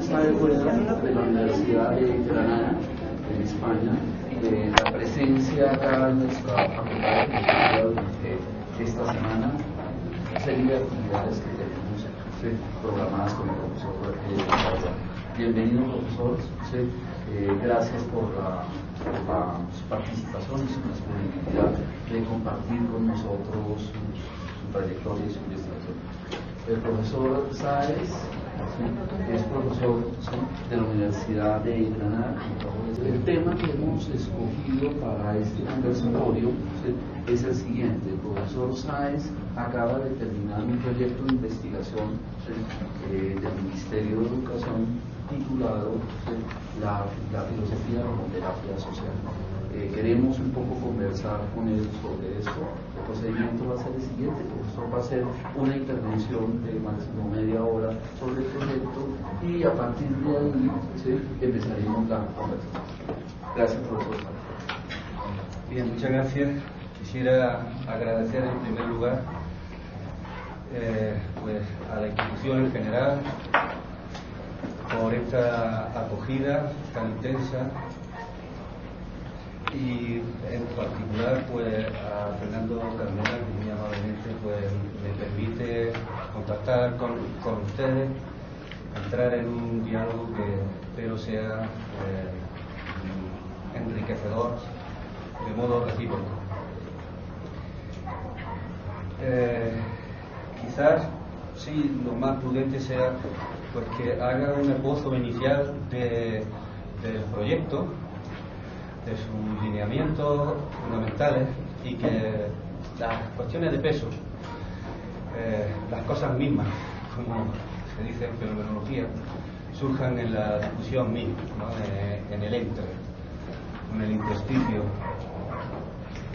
Sabe Rueda, de la Universidad de Granada, en España, la presencia acá en nuestra facultad de filosofía durante esta semana, una serie de actividades que tenemos programadas con el profesor Rueda. Bienvenido, profesor. Gracias por su participación y su disponibilidad de compartir con nosotros su trayectoria y su investigación. El profesor Sáez es profesor de la Universidad de Granada. El tema que hemos escogido para este conversatorio es el siguiente. El profesor Sáez acaba de terminar un proyecto de investigación del Ministerio de Educación titulado la filosofía como terapia social. Queremos un poco conversar con él sobre esto. El procedimiento va a ser el siguiente: el profesor va a hacer una intervención de máximo media hora sobre el proyecto y a partir de ahí empezaremos la conversación. Gracias, profesor. Bien, muchas gracias. Quisiera agradecer en primer lugar pues a la institución en general por esta acogida tan intensa, y en particular pues a Fernando Carmona, que muy amablemente pues me permite contactar con ustedes, entrar en un diálogo que espero sea enriquecedor de modo recíproco. Quizás sí lo más prudente sea pues que haga un esbozo inicial del proyecto, de sus lineamientos fundamentales, y que las cuestiones de peso, las cosas mismas, como se dice en fenomenología, surjan en la discusión misma, ¿no? En el entre, en el intersticio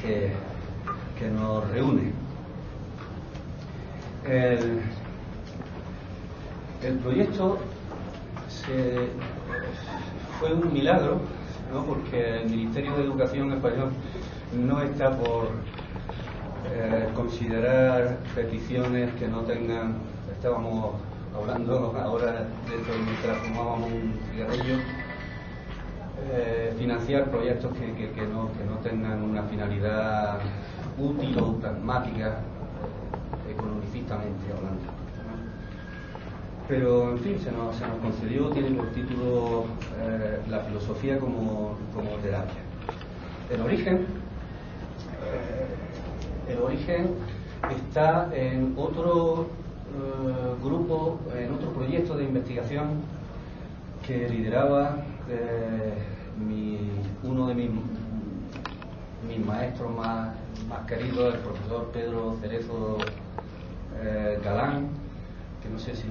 que nos reúne. El proyecto fue un milagro, ¿no? Porque el Ministerio de Educación español no está por considerar peticiones que no tengan. Estábamos hablando ahora dentro mientras fumábamos un cigarrillo, financiar proyectos que no tengan una finalidad útil o pragmática, economicistamente hablando. Pero en fin, se nos concedió, tiene por título la filosofía como terapia. El origen está en otro grupo, en otro proyecto de investigación que lideraba uno de mis maestros más queridos, el profesor Pedro Cerezo Galán, que no sé si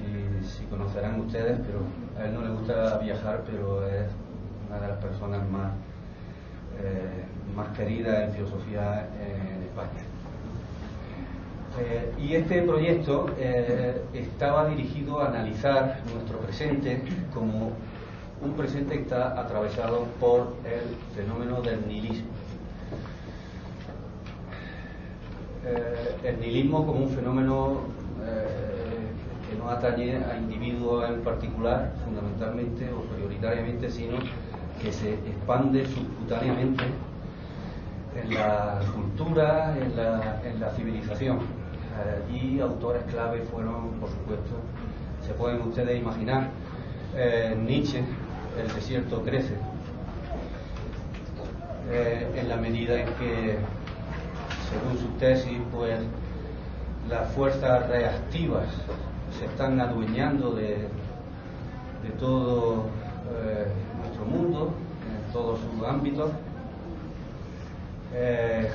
conocerán ustedes, pero a él no le gusta viajar, pero es una de las personas más queridas en filosofía en España. Y este proyecto estaba dirigido a analizar nuestro presente como un presente que está atravesado por el fenómeno del nihilismo. El nihilismo como un fenómeno que no atañe a individuos en particular, fundamentalmente o prioritariamente, sino que se expande subcutáneamente en la cultura, en la civilización. Y autores clave fueron, por supuesto, se pueden ustedes imaginar, Nietzsche, El desierto crece, en la medida en que, según su tesis, pues las fuerzas reactivas se están adueñando de todo nuestro mundo, en todos sus ámbitos.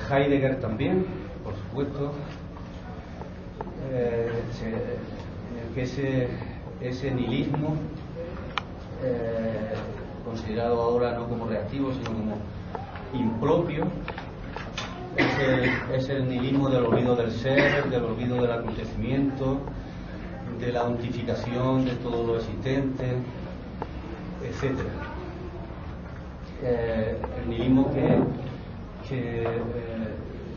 Heidegger también, por supuesto, que ese nihilismo, considerado ahora no como reactivo sino como impropio, es el nihilismo del olvido del ser, del olvido del acontecimiento, de la ontificación de todo lo existente, etc. El nihilismo que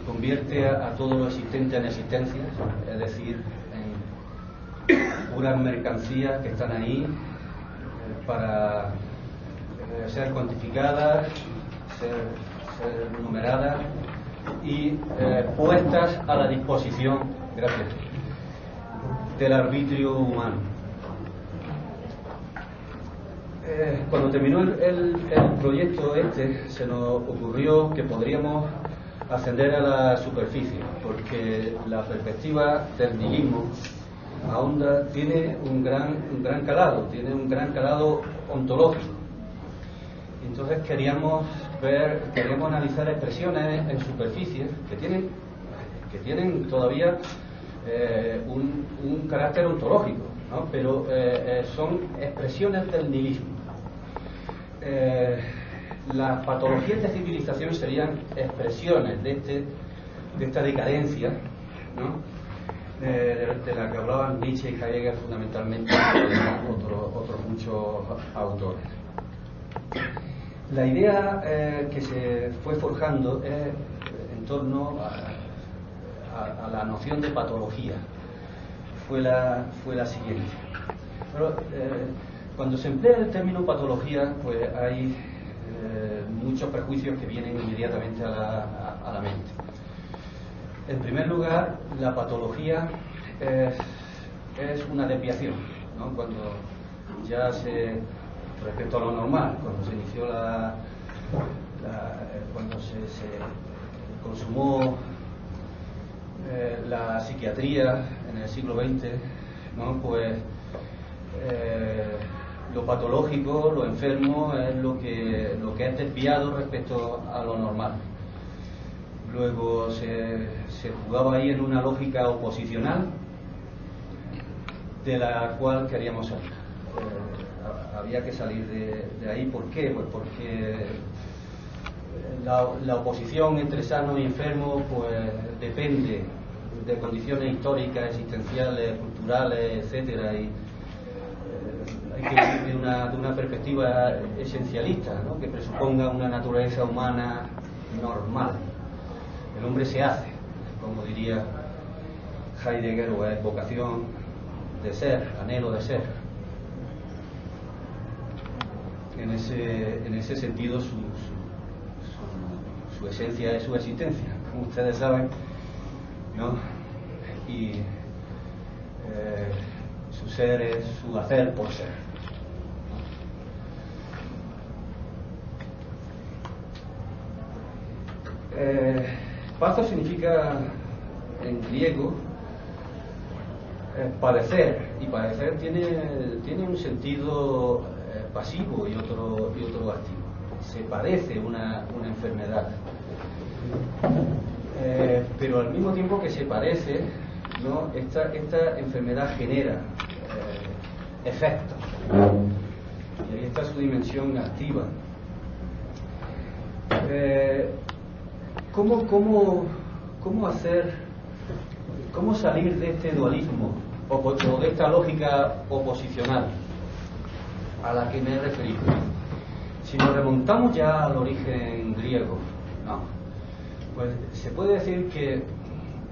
convierte a todo lo existente en existencias, es decir, en puras mercancías que están ahí para ser cuantificadas, ser numeradas y puestas a la disposición, gracias, del arbitrio humano. Cuando terminó el proyecto se nos ocurrió que podríamos ascender a la superficie, porque la perspectiva del nihilismo ahonda, tiene un gran calado ontológico. Entonces queríamos analizar expresiones en superficie que tienen todavía un carácter ontológico, ¿no? Pero son expresiones del nihilismo. Las patologías de civilización serían expresiones de esta decadencia, ¿no? De la que hablaban Nietzsche y Heidegger fundamentalmente, y otros muchos autores. La idea que se fue forjando es en torno a la noción de patología. Fue la siguiente. Pero, cuando se emplea el término patología, pues hay muchos prejuicios que vienen inmediatamente a la mente. En primer lugar, la patología es una desviación, ¿no? Cuando ya respecto a lo normal, cuando se inició cuando se consumó la psiquiatría en el siglo XX, ¿no? Pues lo patológico, lo enfermo, es lo que es desviado respecto a lo normal. Luego se jugaba ahí en una lógica oposicional de la cual queríamos salir. Había que salir de ahí. ¿Por qué? Pues porque la oposición entre sano y enfermo pues depende de condiciones históricas, existenciales, culturales, etcétera, y hay que ir de una perspectiva esencialista, ¿no? Que presuponga una naturaleza humana normal. El hombre se hace, como diría Heidegger, o es vocación de ser, anhelo de ser. En ese sentido su esencia es su existencia, como ustedes saben, ¿no? Y su ser es su hacer por ser. Pathos significa en griego padecer, y padecer tiene un sentido pasivo y otro activo. Se padece una enfermedad, pero al mismo tiempo que se padece, ¿no? Esta enfermedad genera efectos, y ahí está su dimensión activa. ¿Cómo salir de este dualismo o de esta lógica oposicional a la que me he referido? Si nos remontamos ya al origen griego, no, pues se puede decir que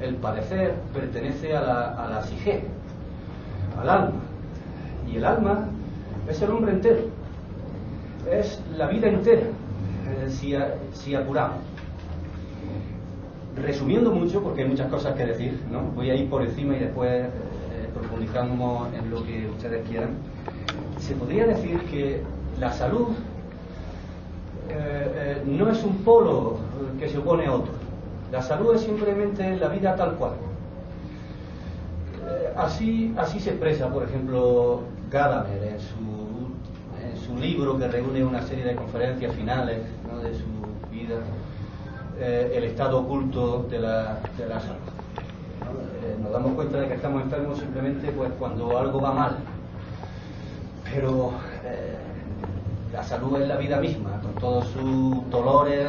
el padecer pertenece a la psique, al alma, y el alma es el hombre entero, es la vida entera, si apuramos. Resumiendo mucho, porque hay muchas cosas que decir, ¿no? Voy a ir por encima y después profundizamos en lo que ustedes quieran. Se podría decir que la salud no es un polo que se opone a otro. La salud es simplemente la vida tal cual. Así se expresa, por ejemplo, Gadamer en su libro, que reúne una serie de conferencias finales, ¿no? De su vida, el estado oculto de la salud. Nos damos cuenta de que estamos enfermos simplemente pues cuando algo va mal, pero la salud es la vida misma, con todos sus dolores,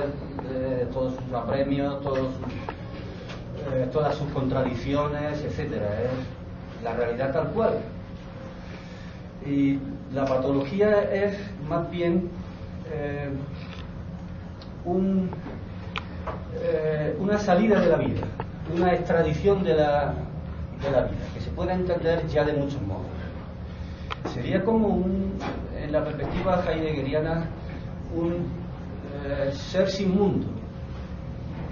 todos sus apremios, todas sus contradicciones, etcétera. Es la realidad tal cual. Y la patología es más bien una salida de la vida, una extradición de la vida, que se puede entender ya de muchos modos. Sería como en la perspectiva heideggeriana, un ser sin mundo,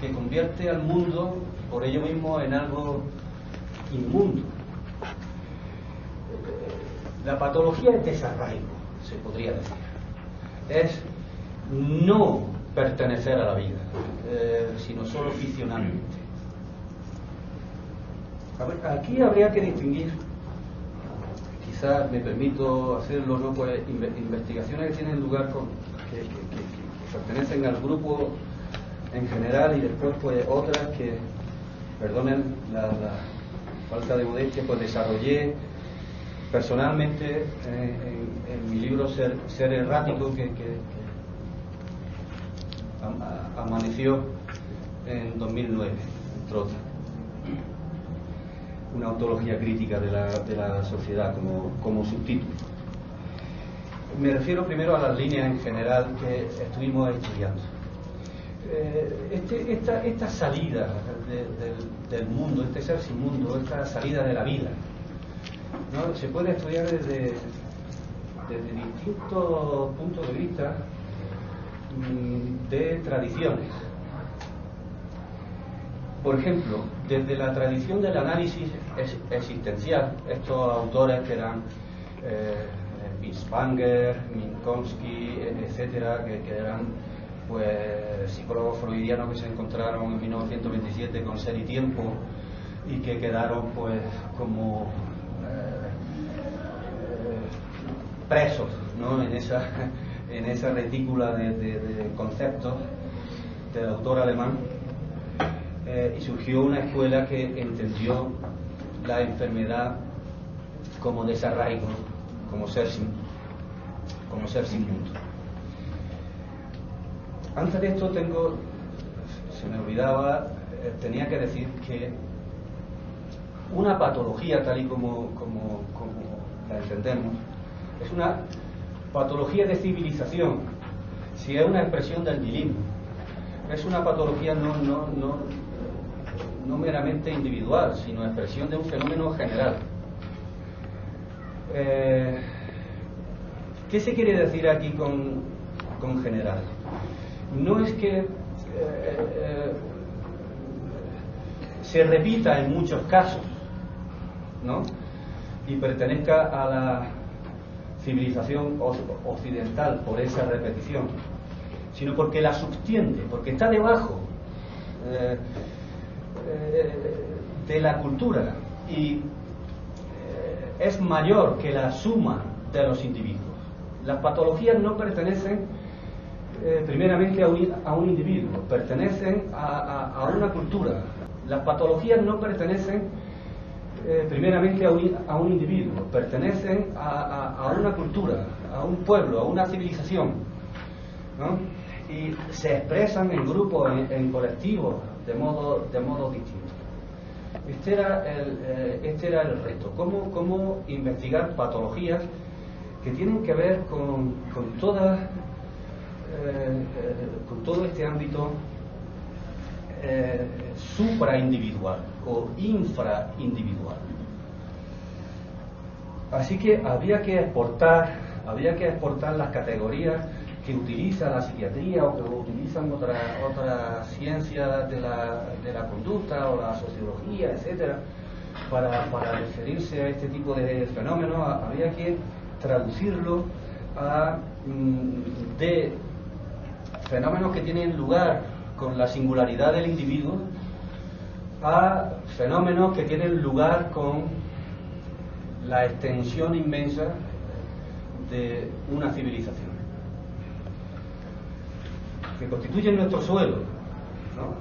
que convierte al mundo por ello mismo en algo inmundo. La patología es desarraigo, se podría decir. Es no pertenecer a la vida, sino solo ficcionalmente. A ver, aquí habría que distinguir, quizás me permito hacerlo, ¿no? Pues investigaciones que tienen lugar que pertenecen al grupo en general, y después pues otras que, perdonen la falta de modestia, pues desarrollé personalmente en mi libro Ser Errático, que amaneció en 2009, entre otras. Una ontología crítica de la sociedad como subtítulo. Me refiero primero a las líneas en general que estuvimos estudiando. Esta salida del mundo, este ser sin mundo, esta salida de la vida, ¿no? Se puede estudiar desde distintos puntos de vista de tradiciones. Por ejemplo, desde la tradición del análisis existencial, estos autores que eran Binswanger, Minkowski, etcétera, que eran pues psicólogos freudianos que se encontraron en 1927 con Ser y Tiempo y que quedaron pues como presos, ¿no? en esa retícula de conceptos del autor alemán. Y surgió una escuela que entendió la enfermedad como desarraigo, como ser sin mundo. Antes de esto se me olvidaba, tenía que decir que una patología, tal y como la entendemos, es una patología de civilización. Si es una expresión del nihilismo, es una patología no meramente individual, sino expresión de un fenómeno general. ¿Qué se quiere decir aquí con general? No es que se repita en muchos casos, ¿no? Y pertenezca a la civilización occidental por esa repetición, sino porque la subtiende, porque está debajo de la cultura y es mayor que la suma de los individuos. Las patologías no pertenecen primeramente a un individuo, pertenecen a una cultura. Las patologías no pertenecen primeramente a un individuo, pertenecen a una cultura, a un pueblo, a una civilización, ¿no? Y se expresan en grupos, en colectivos, de modo distinto. Este era el reto. ¿Cómo investigar patologías que tienen que ver con todo este ámbito supraindividual o infraindividual? Así que había que exportar las categorías que utiliza la psiquiatría o que utilizan otras ciencias de la conducta o la sociología, etcétera, para referirse a este tipo de fenómenos. Había que traducirlo de fenómenos que tienen lugar con la singularidad del individuo a fenómenos que tienen lugar con la extensión inmensa de una civilización, que constituyen nuestro suelo, ¿no?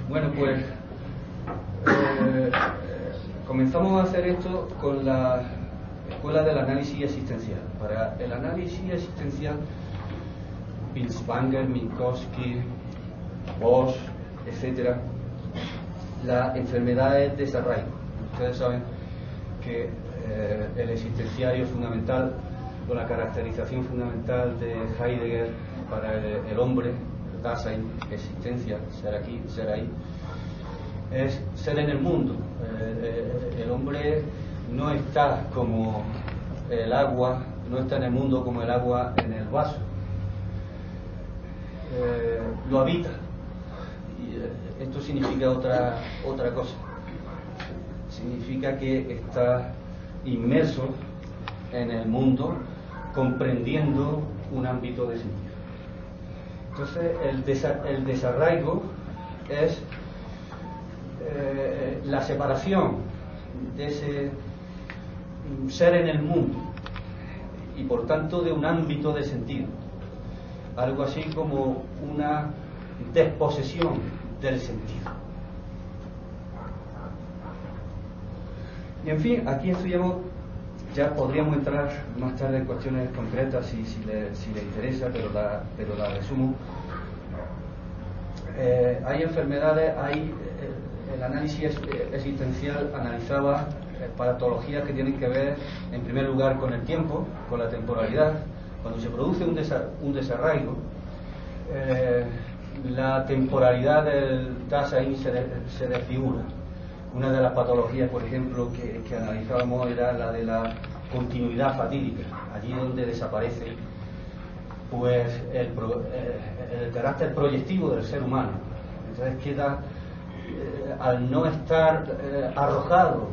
Bueno, pues comenzamos a hacer esto con la escuela del análisis existencial. Para el análisis existencial, Binswanger, Minkowski, Bosch, etcétera, la enfermedad es desarraigo. Ustedes saben que el existenciario fundamental o la caracterización fundamental de Heidegger para el hombre, Dasein, existencia, ser aquí, ser ahí, es ser en el mundo. El hombre no está como el agua no está en el mundo como el agua en el vaso. Lo habita. Y esto significa otra cosa. Significa que está inmerso en el mundo, comprendiendo un ámbito de sentido. Entonces, el desarraigo es la separación de ese ser en el mundo y por tanto de un ámbito de sentido, algo así como una desposesión del sentido. Y en fin, aquí estudiamos, ya podríamos entrar más tarde en cuestiones concretas si le interesa, pero la resumo. Hay enfermedades, el análisis existencial analizaba patologías que tienen que ver, en primer lugar, con el tiempo, con la temporalidad. Cuando se produce un desarraigo, la temporalidad del Dasein se desfigura. Una de las patologías, por ejemplo, que analizábamos era la de la continuidad fatídica, allí donde desaparece pues el carácter proyectivo del ser humano. Entonces queda, al no estar arrojado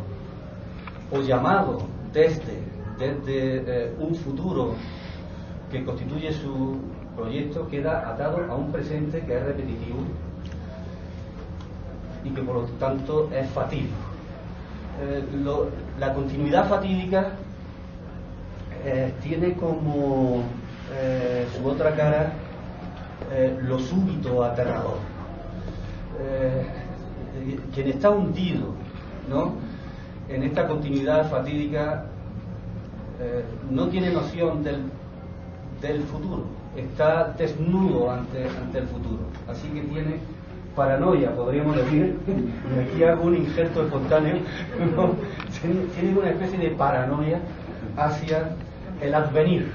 o llamado desde un futuro que constituye su proyecto, queda atado a un presente que es repetitivo y que por lo tanto es fatídico. La continuidad fatídica tiene como su otra cara lo súbito aterrador. Quien está hundido, ¿no?, en esta continuidad fatídica no tiene noción del futuro, está desnudo ante el futuro, así que tiene paranoia, podríamos decir, y aquí hago un injerto espontáneo, ¿no? Tiene una especie de paranoia hacia el advenir.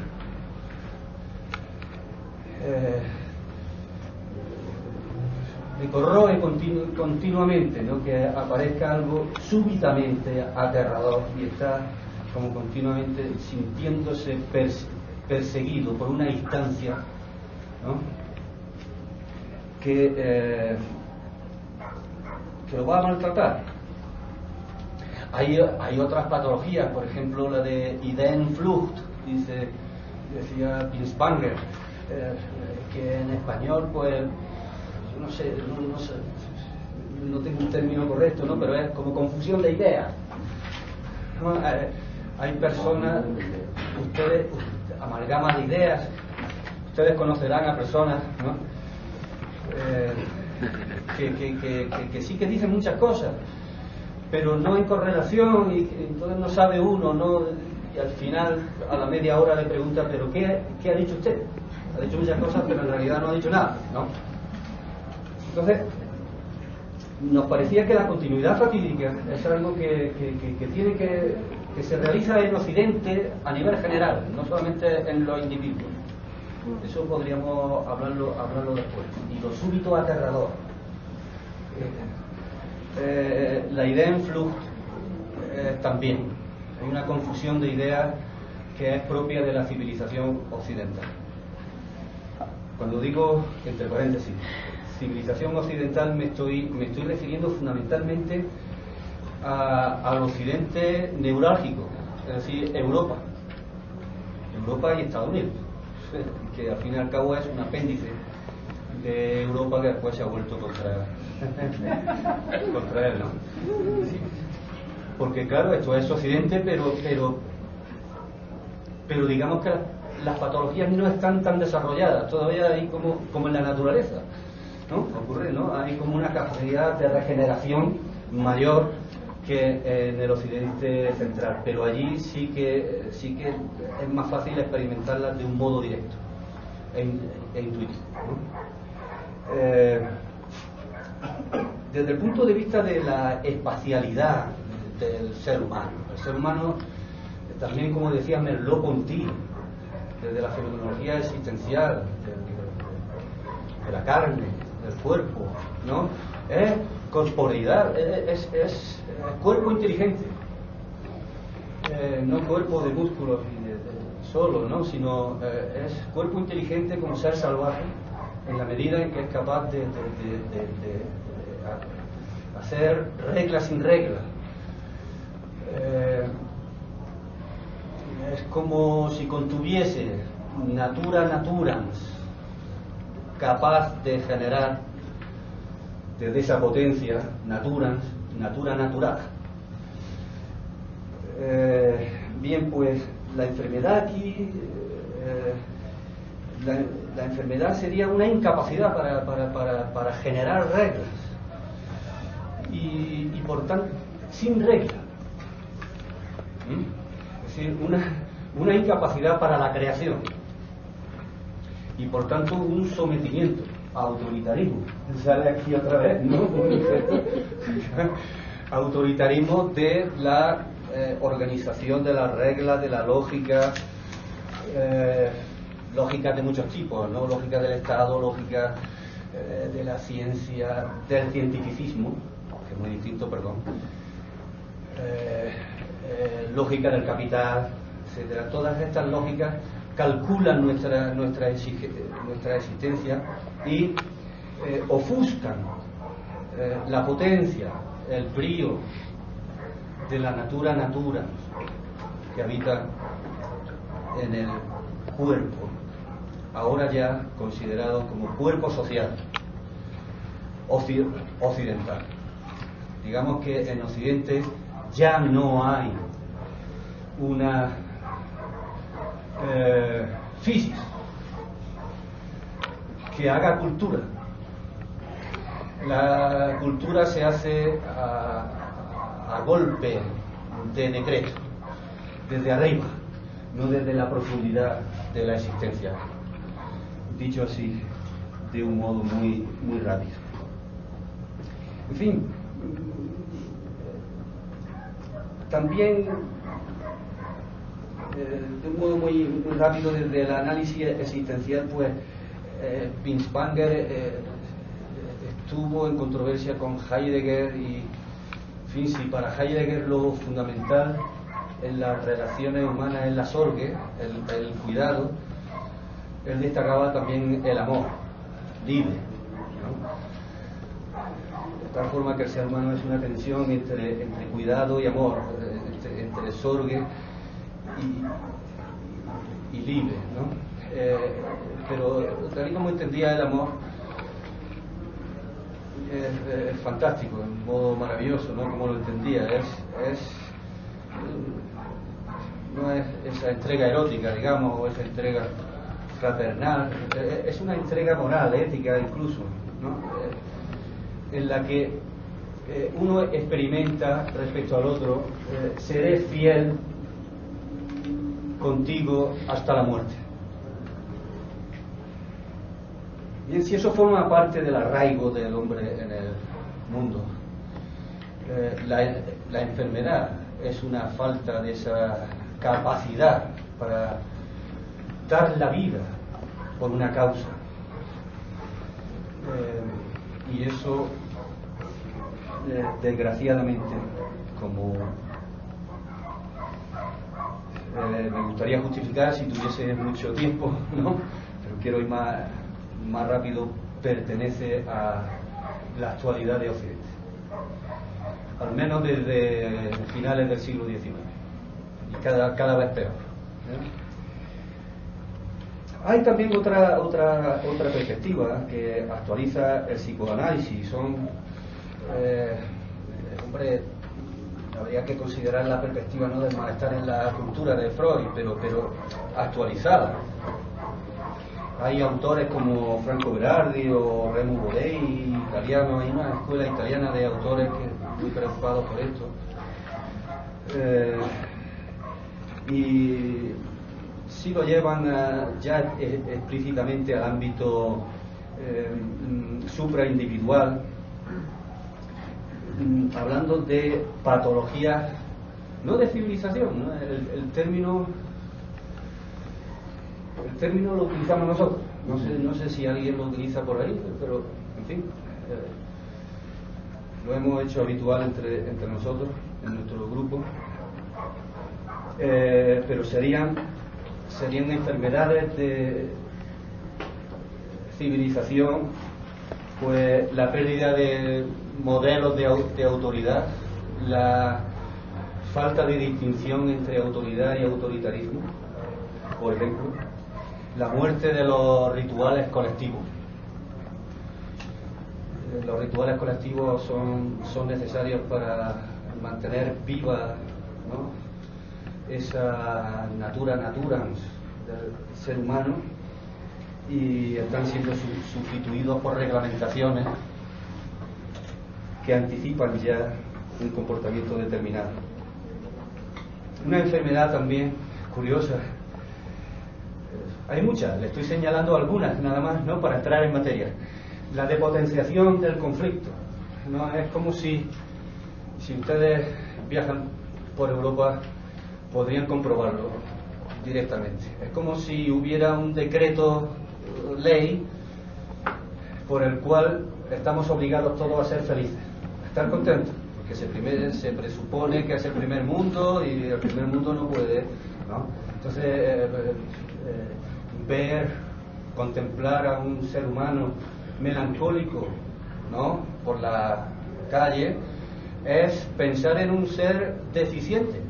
Me corroe continuamente, ¿no?, que aparezca algo súbitamente aterrador y está como continuamente sintiéndose perseguido por una instancia, ¿no?, que lo va a maltratar. Hay otras patologías, por ejemplo la de Ideenflucht, decía Binswanger, que en español pues no sé, no tengo un término correcto, ¿no?, pero es como confusión de ideas, ¿no? Hay personas, ustedes, amalgamas de ideas, ustedes conocerán a personas, ¿no?, que sí que dicen muchas cosas, pero no en correlación, y entonces no sabe uno, ¿no?, y al final, a la media hora le pregunta, ¿pero qué ha dicho usted? Ha dicho muchas cosas, pero en realidad no ha dicho nada, ¿no? Entonces, nos parecía que la continuidad fatídica es algo que se realiza en Occidente a nivel general, no solamente en los individuos. Eso podríamos hablarlo después. Y lo súbito aterrador. La idea en flujo también. Hay una confusión de ideas que es propia de la civilización occidental. Cuando digo, entre paréntesis, civilización occidental, me estoy refiriendo fundamentalmente al occidente neurálgico, es decir, Europa y Estados Unidos, que al fin y al cabo es un apéndice de Europa que después se ha vuelto contra él, ¿no? Sí. Porque claro, esto es occidente, pero digamos que las patologías no están tan desarrolladas todavía, hay como en la naturaleza, ¿no? Ocurre, ¿no? Hay como una capacidad de regeneración mayor que en el occidente central, pero allí sí que es más fácil experimentarlas de un modo directo e intuitivo, ¿no? Desde el punto de vista de la espacialidad del ser humano, el ser humano también, como decía Merleau-Ponty, desde la fenomenología existencial de la carne, del cuerpo, ¿no?, es corporeidad, es cuerpo inteligente, no cuerpo de músculos y solo, ¿no? Sino es cuerpo inteligente como ser salvaje, en la medida en que es capaz de hacer reglas sin reglas. Es como si contuviese natura naturans, capaz de generar desde esa potencia naturans, natura natural. Bien, pues la enfermedad aquí, la enfermedad sería una incapacidad para generar reglas y por tanto sin regla. Es decir, una incapacidad para la creación y por tanto un sometimiento, autoritarismo. Sale aquí otra vez, ¿no? Autoritarismo de la organización de las reglas, de la lógica, lógicas de muchos tipos, ¿no? Lógica del Estado, lógica de la ciencia, del cientificismo, que es muy distinto, perdón, lógica del capital, etcétera. Todas estas lógicas calculan nuestra existencia y ofuscan la potencia, el brío de la natura que habita en el cuerpo, ahora ya considerado como cuerpo social occidental. Digamos que en Occidente ya no hay una physis que haga cultura. La cultura se hace a golpe de decreto, desde arriba, no desde la profundidad de la existencia. Dicho así, de un modo muy rápido. En fin, también de un modo muy rápido desde el análisis existencial, pues Binswanger estuvo en controversia con Heidegger y, en fin, si para Heidegger lo fundamental en las relaciones humanas es la sorge, el cuidado, él destacaba también el amor libre, ¿no? De tal forma que el ser humano es una tensión entre cuidado y amor, entre sorge y libre, ¿no? Pero tal y como entendía el amor, es fantástico, de un modo maravilloso, ¿no? Como lo entendía, no es esa entrega erótica, digamos, o esa entrega fraternal, es una entrega moral, ética incluso, ¿no? En la que uno experimenta respecto al otro, seré fiel contigo hasta la muerte. Bien, si eso forma parte del arraigo del hombre en el mundo, la enfermedad es una falta de esa capacidad para dar la vida por una causa, y eso desgraciadamente, como me gustaría justificar si tuviese mucho tiempo, ¿no? Pero quiero ir más rápido, pertenece a la actualidad de Occidente, al menos desde finales del siglo XIX, y cada vez peor, ¿eh? Hay también otra perspectiva que actualiza el psicoanálisis. Hombre, habría que considerar la perspectiva, ¿no?, del malestar en la cultura de Freud, pero actualizada. Hay autores como Franco Berardi o Remo Bodei, italianos. Hay una escuela italiana de autores que muy preocupados por esto. Y sí lo llevan ya explícitamente al ámbito supraindividual, hablando de patologías, no de civilización, ¿no? El término lo utilizamos nosotros, no sé si alguien lo utiliza por ahí, pero en fin, lo hemos hecho habitual entre nosotros, en nuestro grupo, pero serían serían enfermedades de civilización, pues la pérdida de modelos de autoridad, la falta de distinción entre autoridad y autoritarismo, por ejemplo, la muerte de los rituales colectivos. Los rituales colectivos son necesarios para mantener viva, ¿no?, esa natura naturans del ser humano, y están siendo sustituidos por reglamentaciones que anticipan ya un comportamiento determinado. Una enfermedad también curiosa, hay muchas, le estoy señalando algunas nada más, ¿no?, para entrar en materia. La depotenciación del conflicto, ¿no? Es como si ustedes viajan por Europa, podrían comprobarlo directamente. Es como si hubiera un decreto ley por el cual estamos obligados todos a ser felices, a estar contentos, porque se presupone que es el primer mundo y el primer mundo no puede, ¿no? Entonces contemplar a un ser humano melancólico, ¿no?, por la calle, es pensar en un ser deficiente,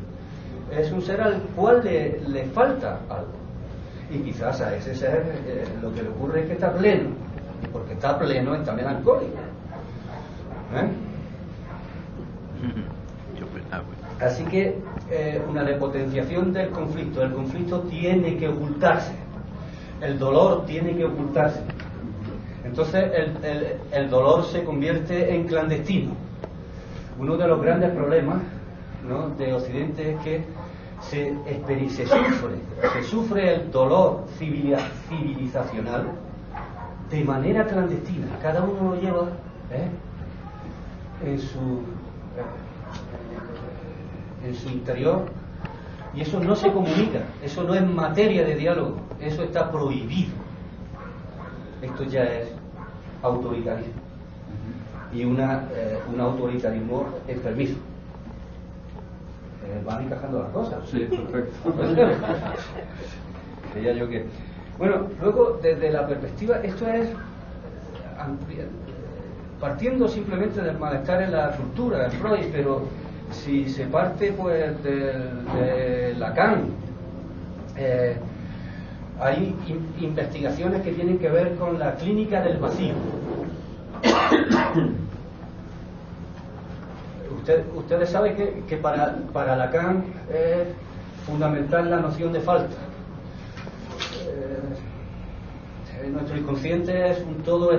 es un ser al cual le falta algo, y quizás a ese ser lo que le ocurre es que está pleno, y porque está pleno está melancólico, Así que una depotenciación del conflicto. El conflicto tiene que ocultarse, el dolor tiene que ocultarse. Entonces el dolor se convierte en clandestino. Uno de los grandes problemas, ¿no?, de Occidente es que se sufre el dolor civilizacional de manera clandestina. Cada uno lo lleva en su interior, y eso no se comunica, eso no es materia de diálogo, eso está prohibido. Esto ya es autoritarismo, y un autoritarismo enfermizo. Van encajando las cosas. Sí, perfecto. Creía yo que... Bueno, luego, desde la perspectiva, esto es partiendo simplemente del malestar en la cultura, de Freud, pero si se parte pues de Lacan, hay investigaciones que tienen que ver con la clínica del vacío. Ustedes saben que para Lacan es fundamental la noción de falta. Nuestro inconsciente es un todo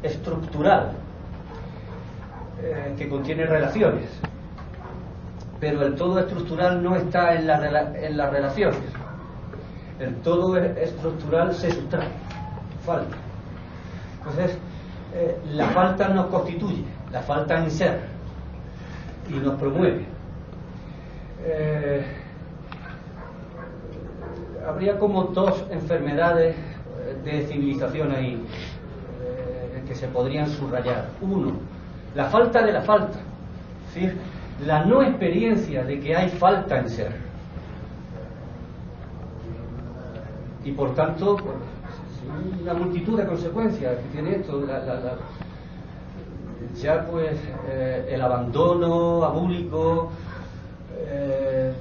estructural que contiene relaciones, pero el todo estructural no está en las relaciones. El todo estructural se sustrae, falta. Entonces la falta nos constituye, la falta en ser, y nos promueve. Habría como dos enfermedades de civilización ahí que se podrían subrayar. Uno, la falta de la falta, es decir, la no experiencia de que hay falta en ser, y por tanto una multitud de consecuencias que tiene esto. Ya pues el abandono abúlico,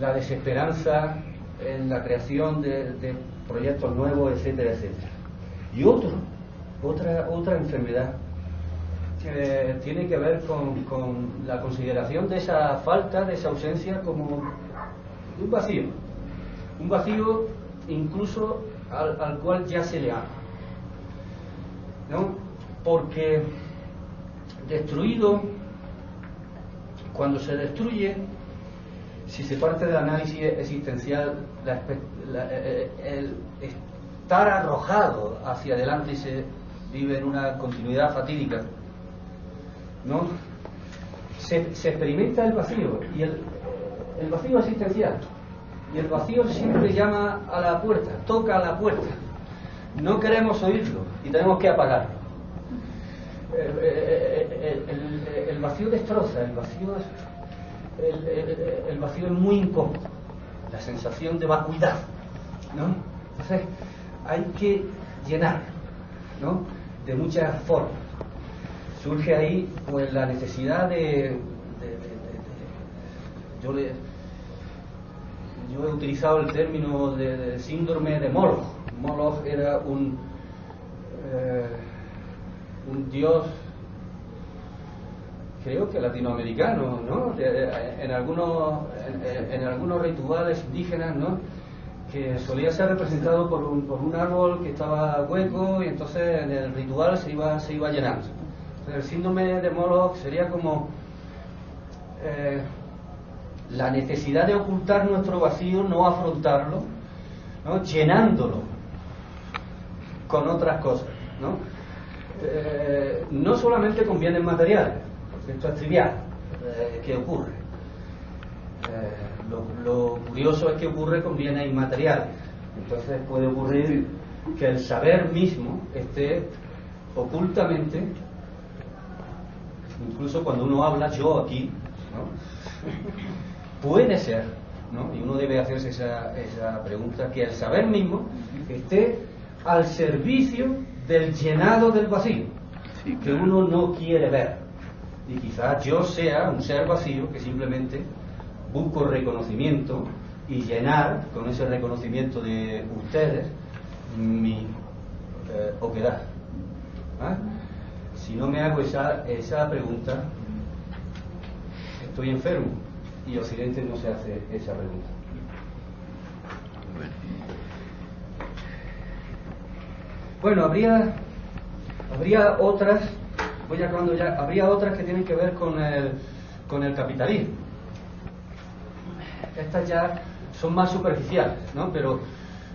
la desesperanza en la creación de proyectos nuevos, etcétera, etcétera. Y otra enfermedad que tiene que ver con la consideración de esa falta, de esa ausencia, como un vacío incluso al cual ya se le ama, ¿no? Porque destruido, cuando se destruye, si se parte del análisis existencial, el estar arrojado hacia adelante y se vive en una continuidad fatídica, ¿no? Se experimenta el vacío, y el vacío existencial, y el vacío siempre llama a la puerta, toca a la puerta. No queremos oírlo y tenemos que apagarlo. El vacío destroza, el vacío es muy incómodo, la sensación de vacuidad, ¿no? Entonces, hay que llenar, ¿no? De muchas formas. Surge ahí pues la necesidad yo he utilizado el término de síndrome de Moloch. Moloch era un dios, creo que latinoamericano, ¿no? En algunos rituales indígenas, ¿no? Que solía ser representado por un árbol que estaba hueco, y entonces en el ritual se iba llenando. Entonces, el síndrome de Moloch sería como la necesidad de ocultar nuestro vacío, no afrontarlo, ¿no? Llenándolo con otras cosas, ¿no? No solamente con bienes materiales, porque esto es trivial, que ocurre. Lo curioso es que ocurre con bienes inmateriales. Entonces puede ocurrir que el saber mismo esté ocultamente, incluso cuando uno habla, yo aquí, ¿no? Puede ser, ¿no? Y uno debe hacerse esa pregunta, que el saber mismo esté al servicio del llenado del vacío, que uno no quiere ver. Y quizás yo sea un ser vacío que simplemente busco reconocimiento y llenar con ese reconocimiento de ustedes mi oquedad. ¿Ah? Si no me hago esa pregunta, estoy enfermo, y Occidente no se hace esa pregunta. Bueno, habría otras, voy acabando ya, habría otras que tienen que ver con el capitalismo. Estas ya son más superficiales, ¿no? Pero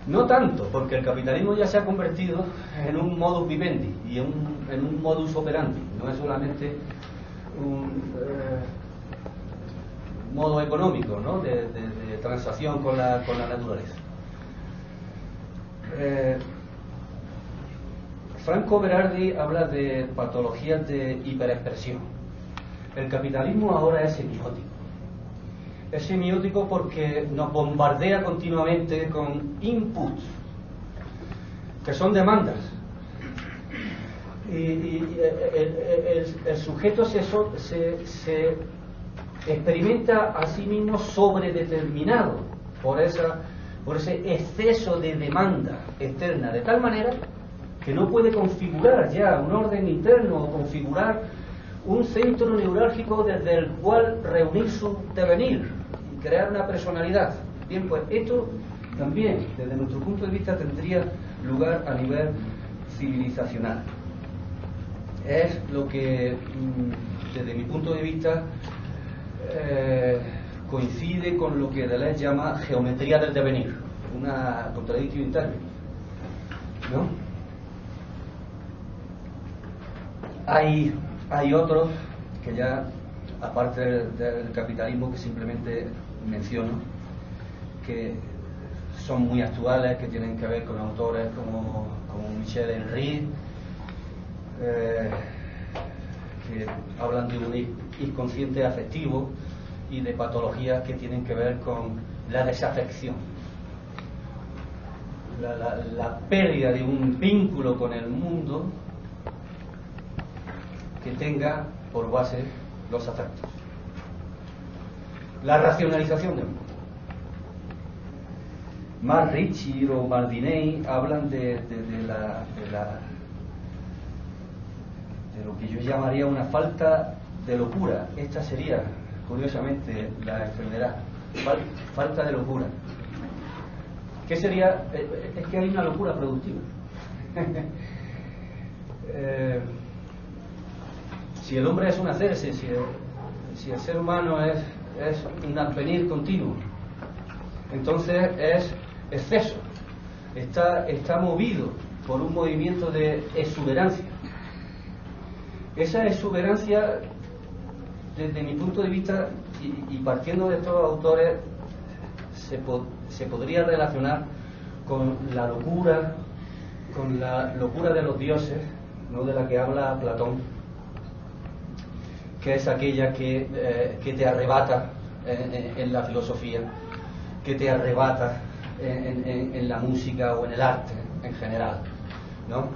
no tanto, porque el capitalismo ya se ha convertido en un modus vivendi y en un modus operandi. No es solamente un modo económico, ¿no? de transacción con la naturaleza. Franco Berardi habla de patologías de hiperexpresión. El capitalismo ahora es semiótico. Es semiótico porque nos bombardea continuamente con inputs, que son demandas. Y el sujeto se experimenta a sí mismo sobredeterminado por ese exceso de demanda externa, de tal manera que no puede configurar ya un orden interno o configurar un centro neurálgico desde el cual reunir su devenir y crear una personalidad. Bien, pues esto también, desde nuestro punto de vista, tendría lugar a nivel civilizacional. Es lo que, desde mi punto de vista, coincide con lo que Deleuze llama geometría del devenir, una contradicción interna, ¿no? Hay otros que ya, aparte del capitalismo, que simplemente menciono, que son muy actuales, que tienen que ver con autores como Michel Henry, que hablan de un inconsciente afectivo y de patologías que tienen que ver con la desafección, la pérdida de un vínculo con el mundo que tenga por base los afectos, la racionalización del mundo. Mark Ritchie o Mardiney hablan de lo que yo llamaría una falta de locura. Esta sería, curiosamente, la enfermedad, falta de locura. ¿Qué sería? Es que hay una locura productiva. Si el hombre es un hacerse, si el ser humano es un advenir continuo, entonces es exceso, está movido por un movimiento de exuberancia. Esa exuberancia, desde mi punto de vista, y partiendo de estos autores, se podría relacionar con la locura de los dioses, ¿no? De la que habla Platón, que es aquella que te arrebata en la filosofía, que te arrebata en la música o en el arte en general, ¿no?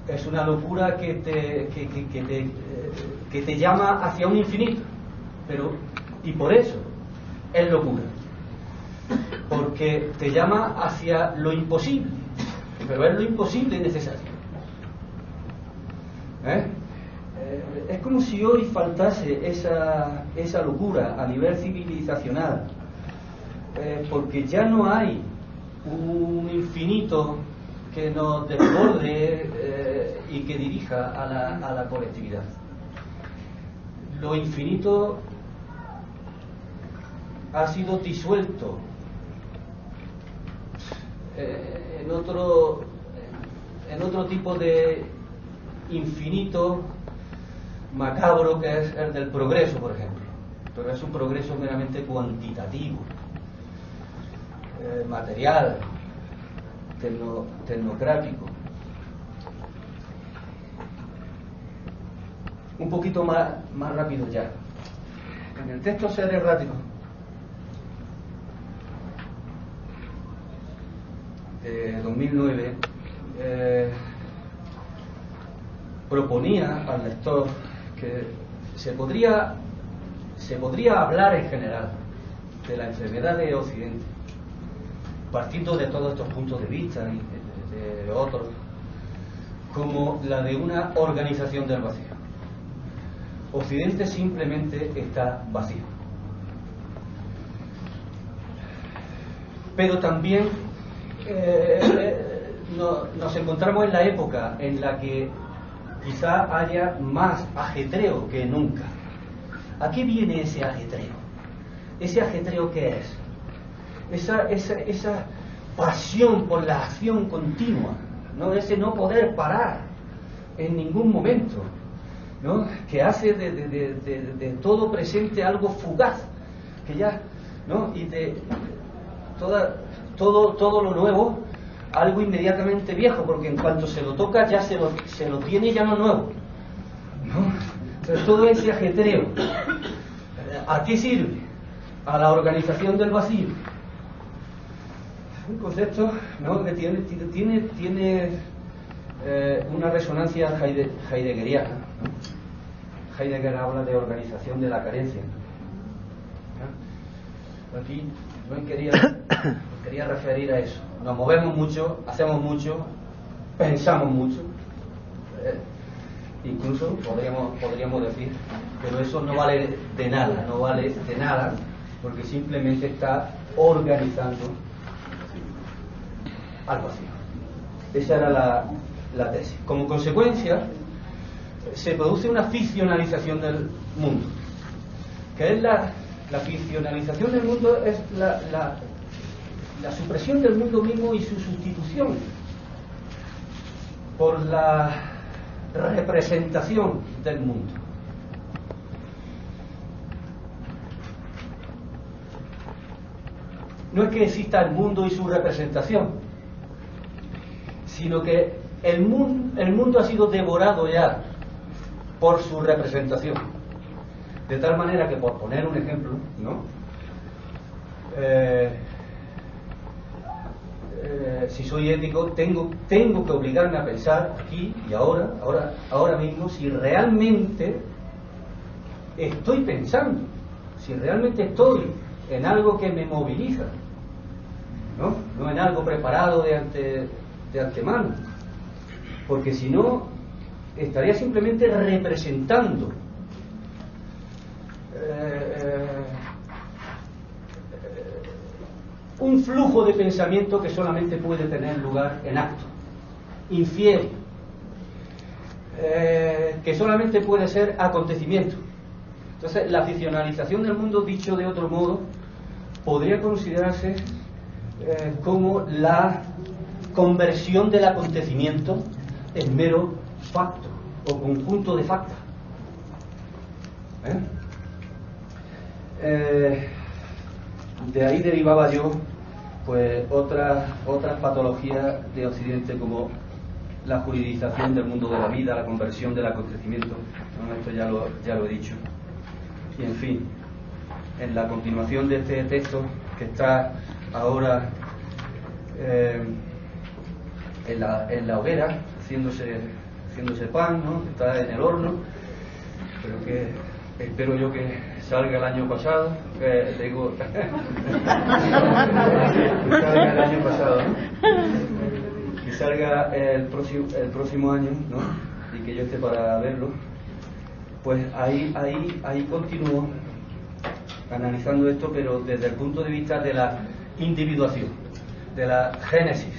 Es una locura que te llama hacia un infinito, y por eso es locura, porque te llama hacia lo imposible, pero es lo imposible necesario. Es como si hoy faltase esa locura a nivel civilizacional, porque ya no hay un infinito que nos desborde y que dirija a la colectividad. Lo infinito ha sido disuelto en otro tipo de infinito macabro, que es el del progreso, por ejemplo, pero es un progreso meramente cuantitativo, material, tecnocrático. Un poquito más rápido ya. En el texto Ser errático de 2009 proponía al lector que se podría hablar en general de la enfermedad de Occidente, partiendo de todos estos puntos de vista y de otros, como la de una organización del vacío. Occidente simplemente está vacío. Pero también nos encontramos en la época en la que quizá haya más ajetreo que nunca. ¿A qué viene ese ajetreo? ¿Ese ajetreo qué es? Esa pasión por la acción continua, ¿no? Ese no poder parar en ningún momento, ¿no? Que hace de todo presente algo fugaz, que ya, ¿no? Y de todo lo nuevo algo inmediatamente viejo, porque en cuanto se lo toca ya se lo tiene ya no nuevo, ¿no? Entonces todo ese ajetreo, ¿a qué sirve? A la organización del vacío. Un concepto, ¿no? Que tiene una resonancia heideggeriana, ¿no? Heidegger habla de organización de la carencia, ¿no? Aquí no quería referir a eso. Nos movemos mucho, hacemos mucho, pensamos mucho, incluso podríamos decir, pero eso no vale de nada, porque simplemente está organizando al vacío. Esa era la tesis. Como consecuencia, se produce una ficcionalización del mundo, que es la ficcionalización del mundo, es la supresión del mundo mismo y su sustitución por la representación del mundo. No es que exista el mundo y su representación, sino que el mundo ha sido devorado ya por su representación. De tal manera que, por poner un ejemplo, ¿no? Si soy ético, tengo que obligarme a pensar aquí y ahora mismo, si realmente estoy pensando, si realmente estoy en algo que me moviliza, no en algo preparado de antemano, porque si no estaría simplemente representando un flujo de pensamiento que solamente puede tener lugar en acto, infiero, que solamente puede ser acontecimiento. Entonces, la ficcionalización del mundo, dicho de otro modo, podría considerarse como la conversión del acontecimiento en mero facto o conjunto de facta. De ahí derivaba yo pues otras patologías de Occidente, como la juridización del mundo de la vida, la conversión del acontecimiento, ¿no? Esto ya lo he dicho. Y en fin, en la continuación de este texto, que está ahora en la hoguera, haciéndose pan, ¿no? Está en el horno, pero que espero yo que salga el año pasado, digo, que salga el año pasado, ¿no? Que salga el próximo año, ¿no? Y que yo esté para verlo. Pues ahí continúo analizando esto, pero desde el punto de vista de la individuación, de la génesis,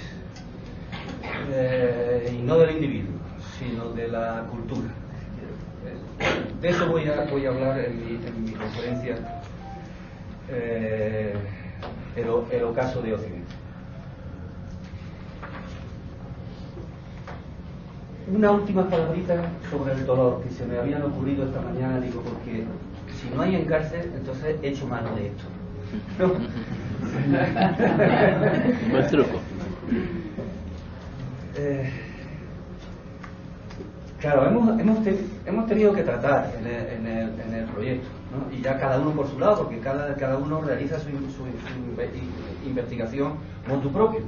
y no del individuo, sino de la cultura. De eso voy a hablar en mi conferencia, el ocaso de Occidente. Una última palabrita sobre el dolor que se me habían ocurrido esta mañana, digo, porque si no hay en cárcel, entonces echo mano de esto. ¿No? Buen truco. Claro, hemos tenido que tratar en el proyecto, ¿no? Y ya cada uno por su lado, porque cada uno realiza su investigación motu propio.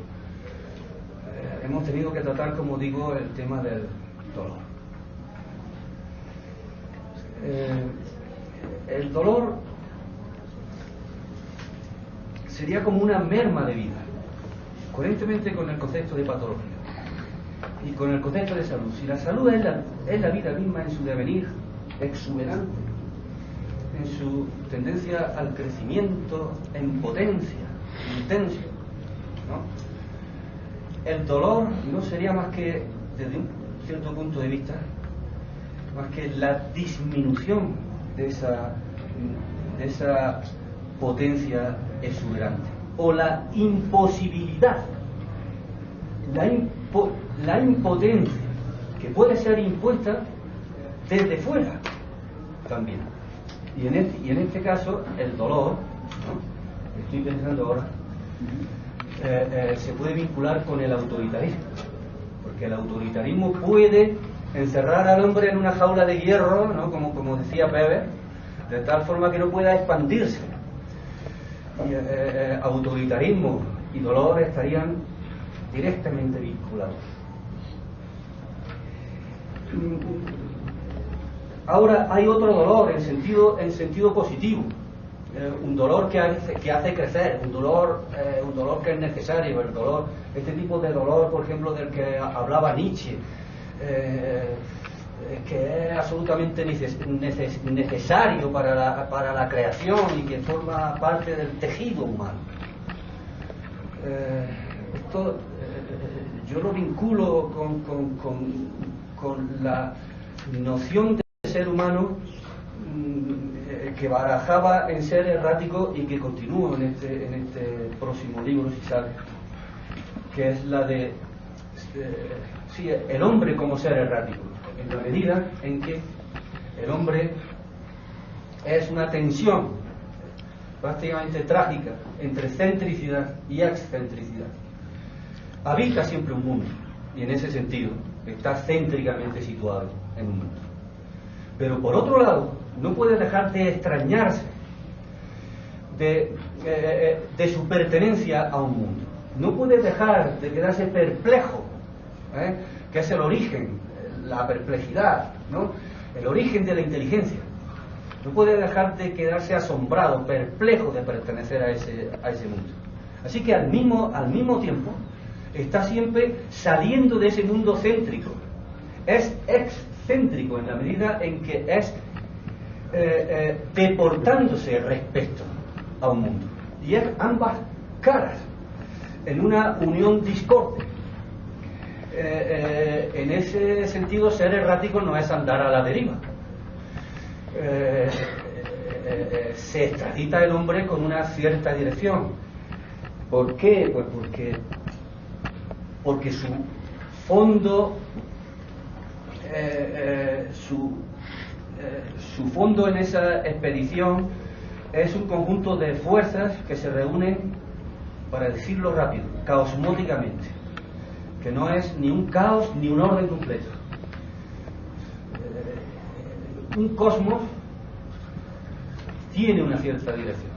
Hemos tenido que tratar, como digo, el tema del dolor. El dolor sería como una merma de vida, coherentemente con el concepto de patología y con el concepto de salud. Si la salud es la vida misma en su devenir exuberante, en su tendencia al crecimiento en potencia, intenso, ¿no? El dolor no sería más que, desde un cierto punto de vista, más que la disminución de esa potencia exuberante, o la imposibilidad, la impotencia que puede ser impuesta desde fuera también. Y en este caso el dolor, ¿no? Estoy pensando ahora, se puede vincular con el autoritarismo, porque el autoritarismo puede encerrar al hombre en una jaula de hierro, ¿no? como decía Weber, de tal forma que no pueda expandirse. Y autoritarismo y dolor estarían directamente vinculados. Ahora hay otro dolor en sentido positivo, un dolor que hace crecer, un dolor que es necesario, el dolor, este tipo de dolor, por ejemplo, del que hablaba Nietzsche, que es absolutamente necesario para la creación y que forma parte del tejido humano. Esto yo lo vinculo con la noción de ser humano que barajaba en Ser errático y que continúa en este próximo libro, si sale, que es la de el hombre como ser errático, en la medida en que el hombre es una tensión prácticamente trágica entre centricidad y excentricidad. Habita siempre un mundo y en ese sentido está céntricamente situado en un mundo, pero por otro lado no puede dejar de extrañarse de su pertenencia a un mundo, no puede dejar de quedarse perplejo, que es el origen, la perplejidad, ¿no? El origen de la inteligencia. No puede dejar de quedarse asombrado, perplejo de pertenecer a ese mundo. Así que al mismo tiempo está siempre saliendo de ese mundo céntrico. Es excéntrico en la medida en que es deportándose respecto a un mundo. Y es ambas caras, en una unión discorde. En ese sentido, ser errático no es andar a la deriva. Se extradita el hombre con una cierta dirección. ¿Por qué? Pues porque su fondo su fondo en esa expedición es un conjunto de fuerzas que se reúnen, para decirlo rápido, caosmóticamente, que no es ni un caos ni un orden completo. Un cosmos tiene una cierta dirección.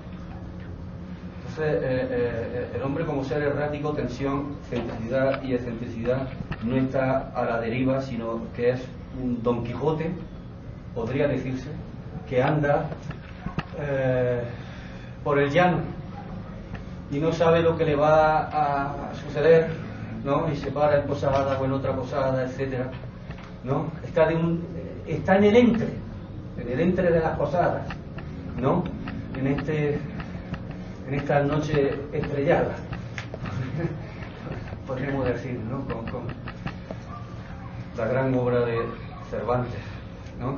Entonces, el hombre como ser errático, tensión, centricidad y excentricidad, no está a la deriva, sino que es un Don Quijote, podría decirse, que anda por el llano y no sabe lo que le va a suceder, ¿no? Y se para en posada o en otra posada, etcétera, ¿no? Está en el entre de las posadas, ¿no? En esta noche estrellada, podríamos decir, ¿no? Con la gran obra de Cervantes, ¿no?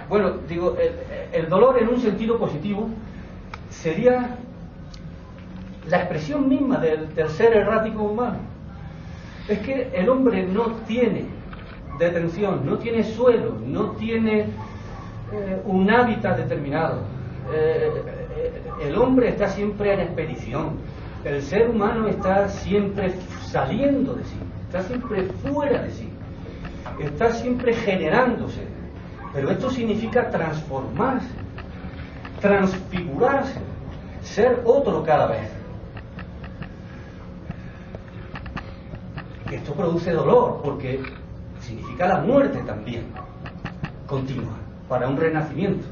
Bueno, digo, el dolor en un sentido positivo sería la expresión misma del ser errático humano. Es que el hombre no tiene detención, no tiene suelo, no tiene un hábitat determinado. El hombre está siempre en expedición. El ser humano está siempre saliendo de sí, está siempre fuera de sí, está siempre generándose. Pero esto significa transformarse, transfigurarse, ser otro cada vez. Y esto produce dolor porque significa la muerte también, continua, para un renacimiento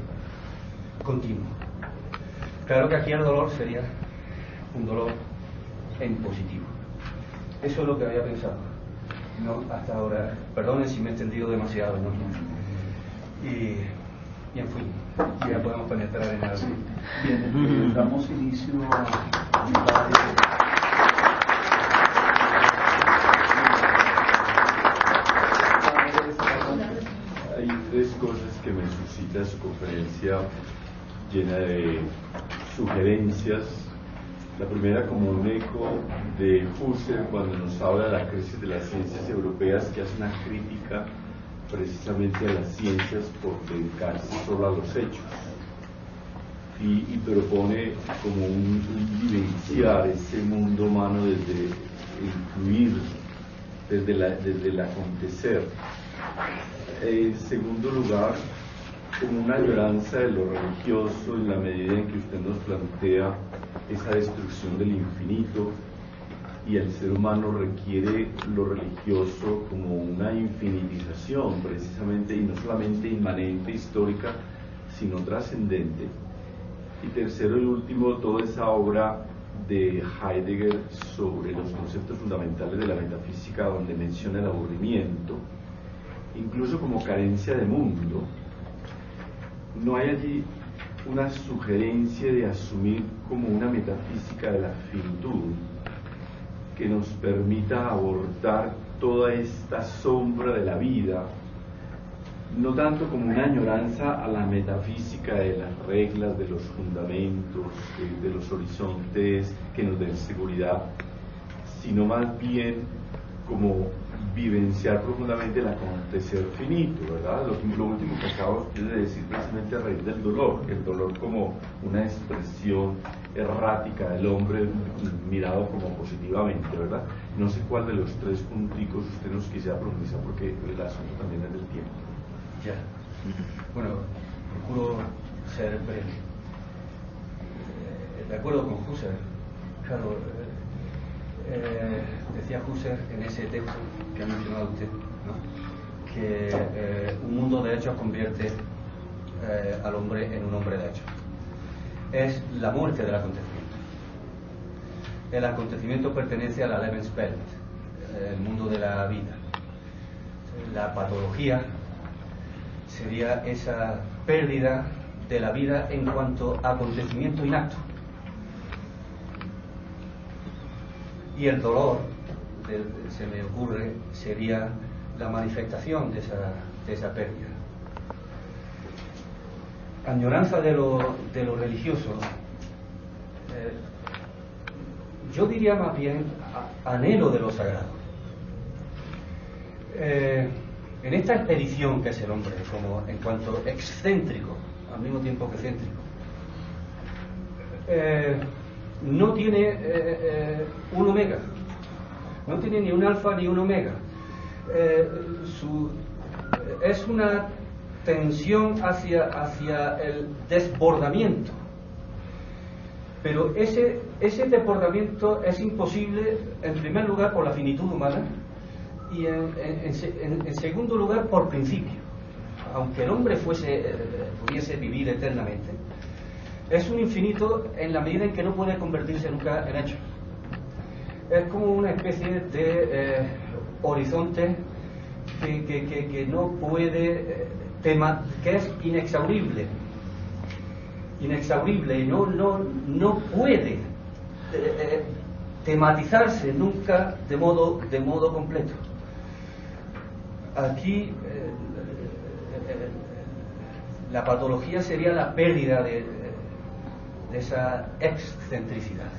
continuo. Claro que aquí el dolor sería un dolor en positivo. Eso es lo que había pensado, ¿no? Hasta ahora. Perdonen si me he extendido demasiado, ¿no? Y en fin, ya podemos penetrar en algo. Bien, damos inicio a debate. Hay tres cosas que me suscita su conferencia llena de sugerencias. La primera, como un eco de Husserl cuando nos habla de la crisis de las ciencias europeas, que hace una crítica precisamente a las ciencias por dedicarse solo a los hechos y propone como un vivenciar ese mundo humano desde incluir, desde el acontecer. En segundo lugar, como una añoranza de lo religioso en la medida en que usted nos plantea esa destrucción del infinito, y el ser humano requiere lo religioso como una infinitización precisamente, y no solamente inmanente, histórica, sino trascendente. Y tercero y último, toda esa obra de Heidegger sobre los conceptos fundamentales de la metafísica, donde menciona el aburrimiento, incluso como carencia de mundo. No hay allí una sugerencia de asumir como una metafísica de la finitud que nos permita abordar toda esta sombra de la vida, no tanto como una añoranza a la metafísica de las reglas, de los fundamentos, de los horizontes que nos den seguridad, sino más bien como vivenciar profundamente el acontecer finito, ¿verdad? Lo último que acabo de decir precisamente a raíz del dolor, el dolor como una expresión errática del hombre mirado como positivamente, ¿verdad? No sé cuál de los tres punticos usted nos quisiera profundizar, porque el asunto también es del tiempo. Ya. Bueno, procuro ser breve. De acuerdo con Husserl, claro, decía Husserl en ese texto que ha mencionado usted, ¿no? Que un mundo de hechos convierte al hombre en un hombre de hechos. Es la muerte del acontecimiento. El acontecimiento pertenece a la Lebenswelt, el mundo de la vida. La patología sería esa pérdida de la vida en cuanto a acontecimiento inacto. Y el dolor, se me ocurre, sería la manifestación de esa pérdida. Añoranza de lo religioso, yo diría más bien anhelo de lo sagrado. En esta expedición que es el hombre, como en cuanto excéntrico, al mismo tiempo que céntrico, no tiene un omega, no tiene ni un alfa ni un omega. Es una tensión hacia el desbordamiento. Pero ese desbordamiento es imposible, en primer lugar, por la finitud humana y en segundo lugar, por principio. Aunque el hombre pudiese vivir eternamente, es un infinito en la medida en que no puede convertirse nunca en hecho. Es como una especie de horizonte que no puede, que es inexhaurible y no puede tematizarse nunca de modo completo. Aquí la patología sería la pérdida de esa excentricidad.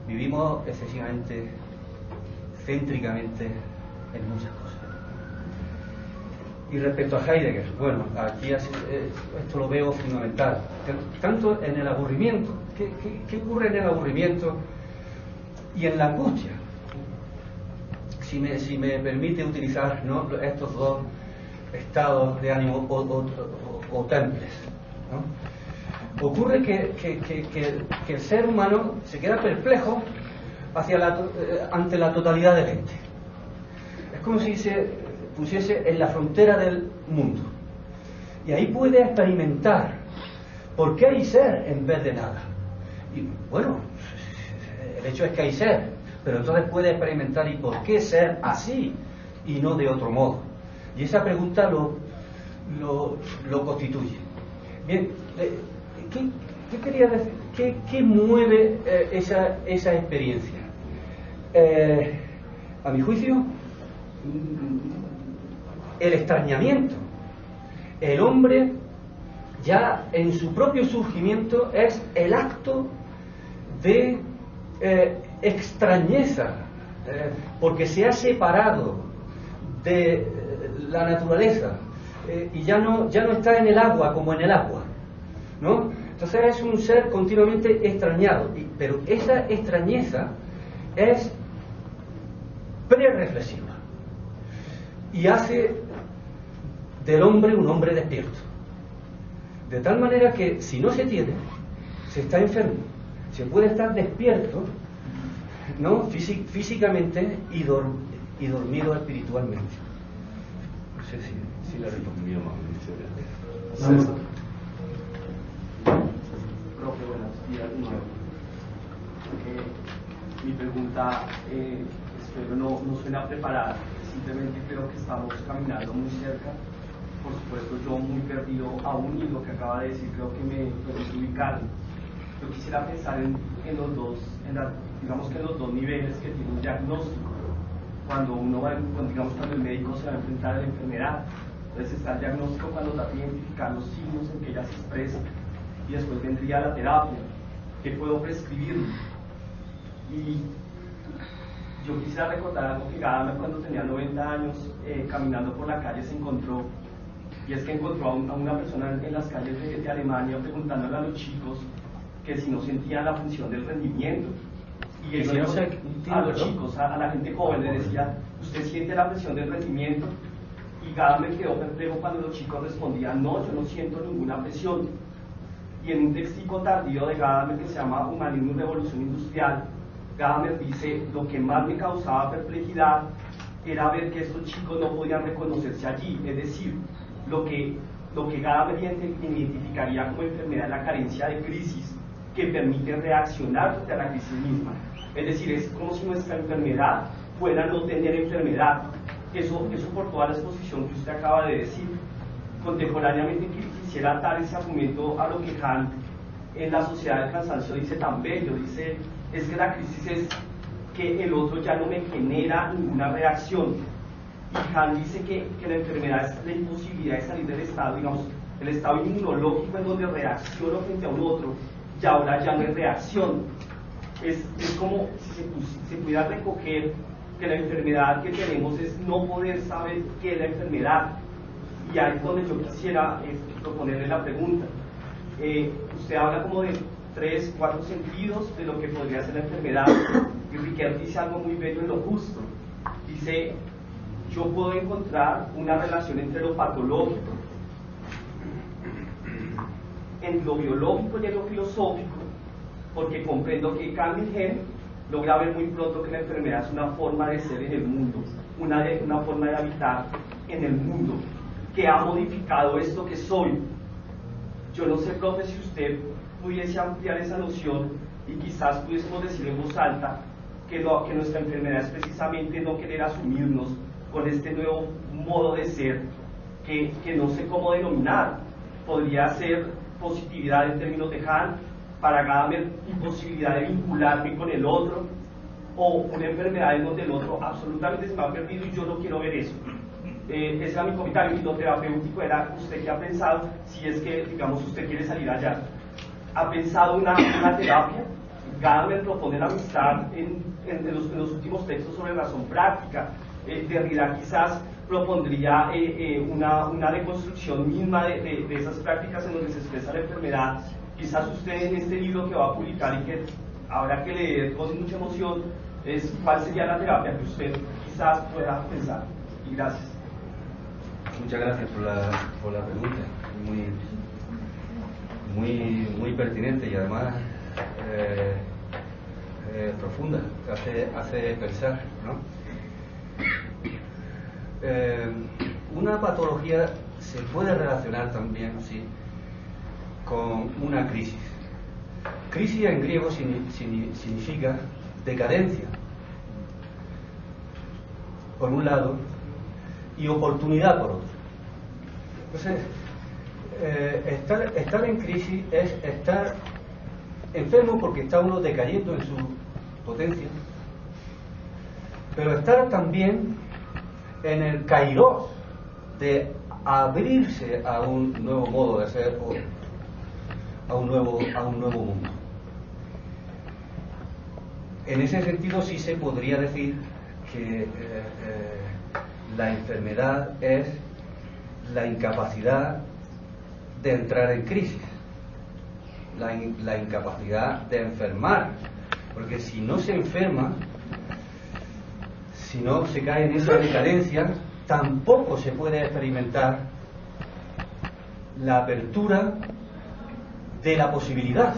Vivimos excesivamente céntricamente en muchas cosas. Y respecto a Heidegger, bueno, aquí esto lo veo fundamental. Tanto en el aburrimiento, ¿qué ocurre en el aburrimiento y en la angustia? Si me permite utilizar, ¿no?, estos dos estados de ánimo o temples, ¿no? Ocurre que el ser humano se queda perplejo ante la totalidad del ente. Es como si se pusiese en la frontera del mundo, y ahí puede experimentar por qué hay ser en vez de nada. Y bueno, el hecho es que hay ser, pero entonces puede experimentar y por qué ser así y no de otro modo. Y esa pregunta lo constituye. Bien, ¿qué quería decir? ¿Qué mueve esa experiencia? A mi juicio, el extrañamiento. El hombre, ya en su propio surgimiento, es el acto de extrañeza, porque se ha separado de la naturaleza y ya no está en el agua como en el agua, ¿no? Entonces es un ser continuamente extrañado, pero esa extrañeza es prereflexiva y hace del hombre un hombre despierto, de tal manera que si no se tiene, se está enfermo. Se puede estar despierto, ¿no?, físicamente y dormido espiritualmente. No sé si la respuesta. Profe, buenos días de nuevo. Mi pregunta, espero no suena preparada, simplemente creo que estamos caminando muy cerca. Por supuesto, yo muy perdido aún, y lo que acaba de decir creo que me permite ubicarme. Yo quisiera pensar en los dos, digamos que en los dos niveles que tiene un diagnóstico. Cuando cuando el médico se va a enfrentar a la enfermedad, entonces está el diagnóstico cuando trata de identificar los signos en que ella se expresa, y después vendría la terapia, que puedo prescribir. Y yo quisiera recordar algo que Gadamer, cuando tenía 90 años, caminando por la calle, se encontró, y es que encontró a una persona en las calles de Alemania preguntándole a los chicos que si no sentían la función del rendimiento. Y él a los chicos, a la gente joven, le decía: ¿usted siente la presión del rendimiento? Y Gadamer quedó perplejo cuando los chicos respondían: no, yo no siento ninguna presión. Y en un textico tardío de Gadamer que se llama Humanismo y Revolución Industrial, Gadamer dice: lo que más me causaba perplejidad era ver que estos chicos no podían reconocerse allí. Es decir, lo que Gadamer identificaría como enfermedad es la carencia de crisis que permite reaccionar frente a la crisis misma. Es decir, es como si nuestra enfermedad fuera no tener enfermedad. Eso por toda la exposición que usted acaba de decir. Contemporáneamente quisiera atar ese argumento a lo que Kant en La Sociedad del Cansancio dice tan bello. Dice: es que la crisis es que el otro ya no me genera ninguna reacción. Y Kant dice que la enfermedad es la imposibilidad de salir del estado, digamos, el estado inmunológico en donde reacciono frente a un otro, y ahora ya no hay reacción. Es como si se pudiera recoger que la enfermedad que tenemos es no poder saber qué es la enfermedad. Y ahí es donde yo quisiera proponerle la pregunta. Usted habla como de 3, 4 sentidos de lo que podría ser la enfermedad, y Riquet dice algo muy bello en Lo Justo. Dice: yo puedo encontrar una relación entre lo patológico en lo biológico y en lo filosófico, porque comprendo que Canningen logra ver muy pronto que la enfermedad es una forma de ser en el mundo, una forma de habitar en el mundo, que ha modificado esto que soy. Yo no sé, profe, si usted pudiese ampliar esa noción y quizás pudiésemos decir en voz alta que nuestra enfermedad es precisamente no querer asumirnos con este nuevo modo de ser que no sé cómo denominar. Podría ser positividad en términos de Hahn, para Gadamer imposibilidad de vincularme con el otro, o una enfermedad en donde el otro absolutamente se me ha perdido y yo no quiero ver eso. Ese era mi comentario. Y lo terapéutico era, usted que ha pensado, si es que, digamos, usted quiere salir allá, ¿ha pensado una terapia? Gadamer propone la amistad en los últimos textos sobre razón práctica. Derrida quizás propondría una reconstrucción misma de esas prácticas en donde se expresa la enfermedad. Quizás usted en este libro que va a publicar y que habrá que leer con mucha emoción, es cuál sería la terapia que usted quizás pueda pensar. Y gracias. Muchas gracias por la pregunta, muy pertinente y además profunda, hace pensar, ¿no? Una patología se puede relacionar también, sí, con una crisis. Crisis en griego significa decadencia, por un lado, y oportunidad por otro. Entonces, estar en crisis es estar enfermo porque está uno decayendo en su potencia, pero estar también en el kairos de abrirse a un nuevo modo de ser o a un nuevo mundo. En ese sentido sí se podría decir que la enfermedad es la incapacidad de entrar en crisis, la incapacidad de enfermar, porque si no se enferma, si no se cae en esa decadencia, tampoco se puede experimentar la apertura de la posibilidad.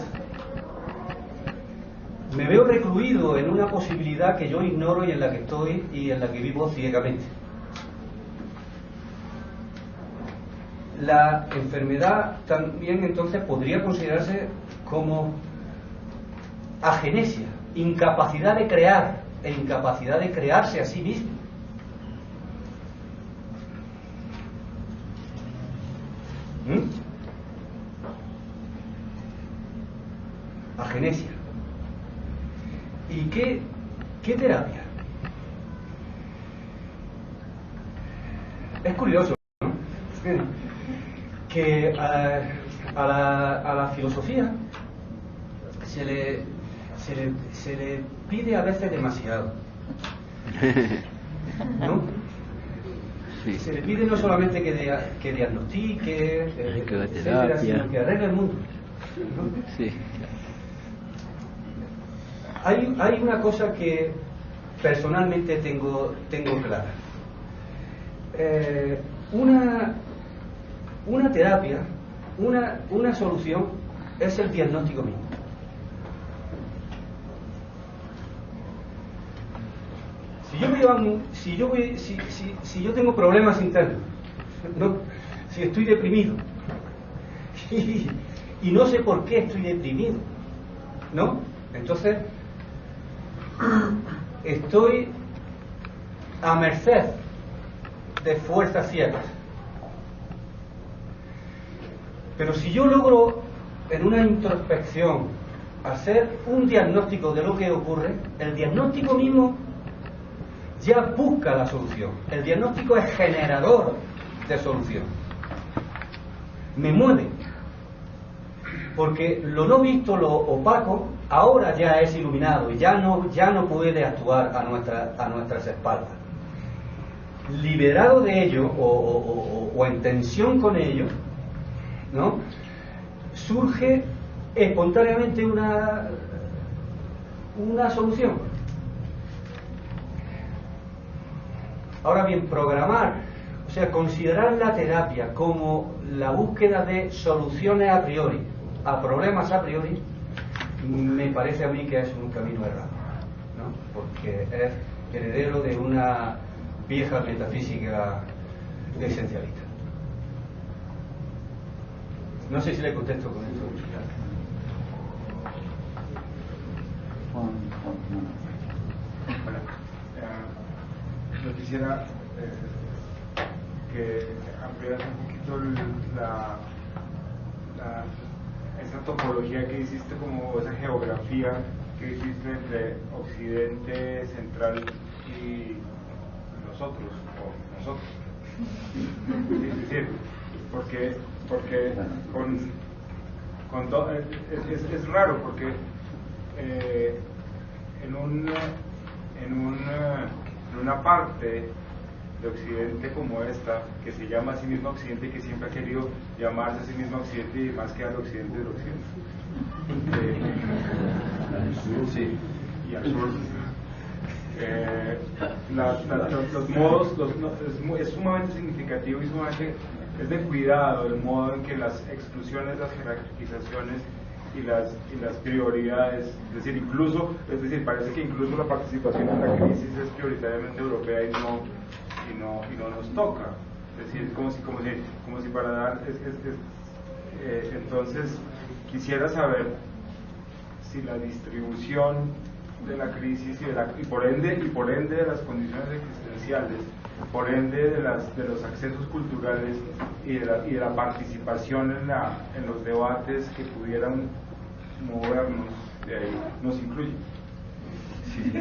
Me veo recluido en una posibilidad que yo ignoro y en la que estoy y en la que vivo ciegamente. La enfermedad también entonces podría considerarse como agenesia, incapacidad de crear e incapacidad de crearse a sí mismo. Agenesia. ¿Y qué terapia? Es curioso, ¿no? Que a la filosofía se le pide a veces demasiado, ¿no? Sí. Se le pide no solamente que diagnostique, etcétera, sino que arregle el mundo, ¿no? Sí. Hay una cosa que personalmente tengo clara. Una terapia, una solución es el diagnóstico mismo. Si yo tengo problemas internos, ¿no? Si estoy deprimido y no sé por qué estoy deprimido, ¿no? Entonces estoy a merced de fuerzas ciegas. Pero si yo logro en una introspección hacer un diagnóstico de lo que ocurre, el diagnóstico mismo ya busca la solución. El diagnóstico es generador de solución. Me mueve. Porque lo no visto, lo opaco, ahora ya es iluminado y ya no puede actuar a nuestras espaldas. Liberado de ello o en tensión con ello, ¿no? Surge espontáneamente una solución. Ahora bien, programar, o sea, considerar la terapia como la búsqueda de soluciones a priori a problemas a priori, me parece a mí que es un camino errado, ¿no? Porque es heredero de una vieja metafísica esencialista. No sé si le contesto con esto. Bueno, yo quisiera que ampliaras un poquito esa topología que hiciste, como esa geografía que hiciste entre Occidente, Central y nosotros, o nosotros. Es decir, porque con todo, es raro, porque en una parte de Occidente como esta, que se llama a sí misma Occidente y que siempre ha querido llamarse a sí misma Occidente y más que al Occidente del Occidente. Sí. Y al sur. Los modos, es sumamente significativo y sumamente es de cuidado el modo en que las exclusiones, las jerarquizaciones y las prioridades, es decir, parece que incluso la participación en la crisis es prioritariamente europea y no nos toca. Es decir, como si para dar entonces quisiera saber si la distribución de la crisis y por ende de las condiciones existenciales, por ende de los accesos culturales y de la participación en los debates que pudieran movernos de ahí, nos incluye. Sí.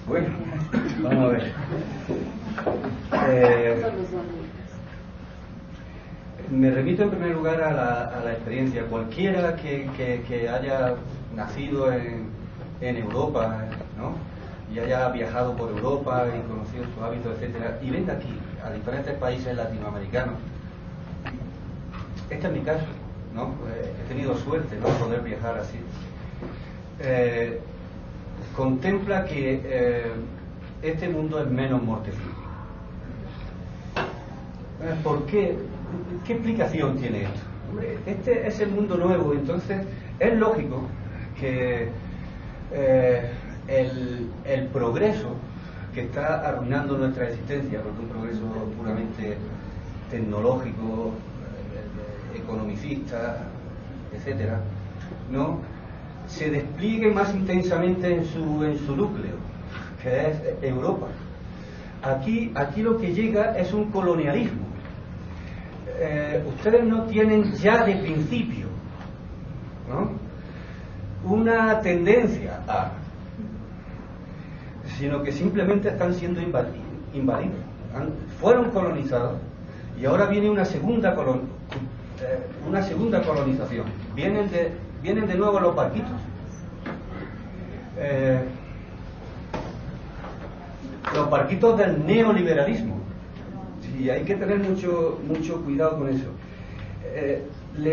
Bueno, vamos a ver. Me remito en primer lugar a la experiencia. Cualquiera que haya nacido en Europa, ¿no? Y haya viajado por Europa y conocido sus hábitos, etcétera, y venga aquí a diferentes países latinoamericanos. Este es mi caso, ¿no? He tenido suerte, ¿no?, poder viajar así. Contempla que este mundo es menos mortífero. ¿Por qué? ¿Qué explicación tiene esto? Este es el mundo nuevo, entonces es lógico que el progreso que está arruinando nuestra existencia, porque un progreso puramente tecnológico, economicista, etcétera, ¿no?, se despliegue más intensamente en su núcleo, que es Europa. Aquí lo que llega es un colonialismo. Ustedes no tienen ya de principio, ¿no?, una tendencia a, sino que simplemente están siendo invadidos. Fueron colonizados y ahora viene una segunda colonización. Vienen de nuevo los barquitos. Los barquitos del neoliberalismo. Y hay que tener mucho cuidado con eso.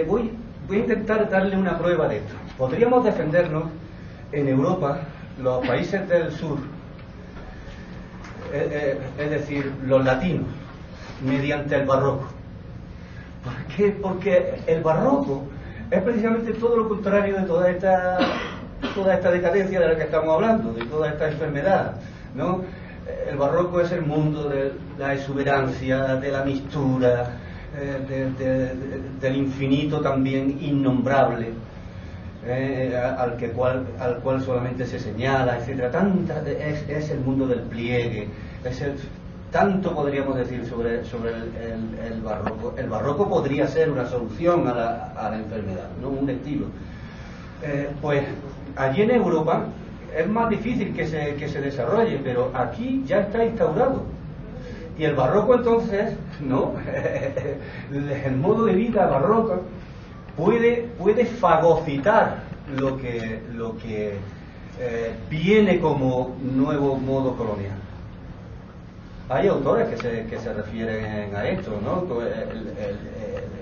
Voy a intentar darle una prueba de esto. Podríamos defendernos en Europa, los países del sur, es decir, los latinos, mediante el barroco. ¿Por qué? Porque el barroco es precisamente todo lo contrario de toda esta decadencia de la que estamos hablando, de toda esta enfermedad, ¿no? El barroco es el mundo de la exuberancia, de la mistura, del infinito también innombrable, al cual solamente se señala, etcétera. Es el mundo del pliegue, tanto podríamos decir sobre el barroco. El barroco podría ser una solución a la enfermedad, no un estilo. Pues allí en Europa es más difícil que se desarrolle, pero aquí ya está instaurado. Y el barroco entonces, ¿no? El modo de vida barroco puede fagocitar lo que viene como nuevo modo colonial. Hay autores que se refieren a esto, ¿no?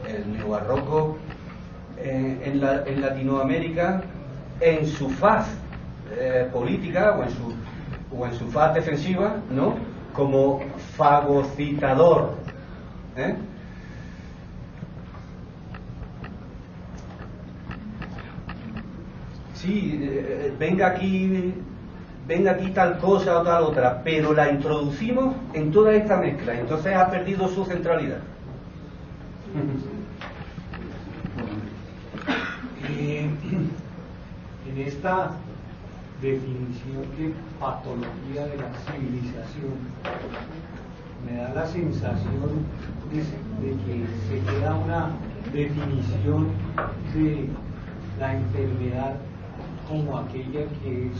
El neobarroco en Latinoamérica, en su faz política o en su faz defensiva, ¿no?, como fagocitador, sí, venga aquí tal cosa o tal otra, pero la introducimos en toda esta mezcla, entonces ha perdido su centralidad. En esta definición de patología de la civilización, me da la sensación de que se queda una definición de la enfermedad como aquella que es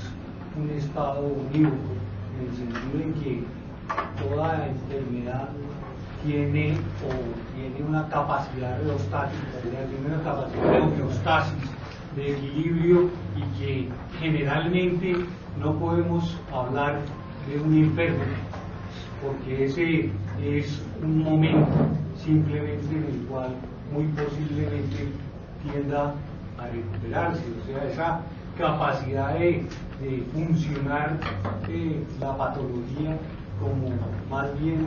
un estado unívoco, en el sentido en que toda enfermedad tiene una capacidad reostática, tiene una capacidad de homeostasis, de equilibrio, y que generalmente no podemos hablar de un enfermo, porque ese es un momento simplemente en el cual muy posiblemente tienda a recuperarse, o sea, esa capacidad de funcionar la patología como más bien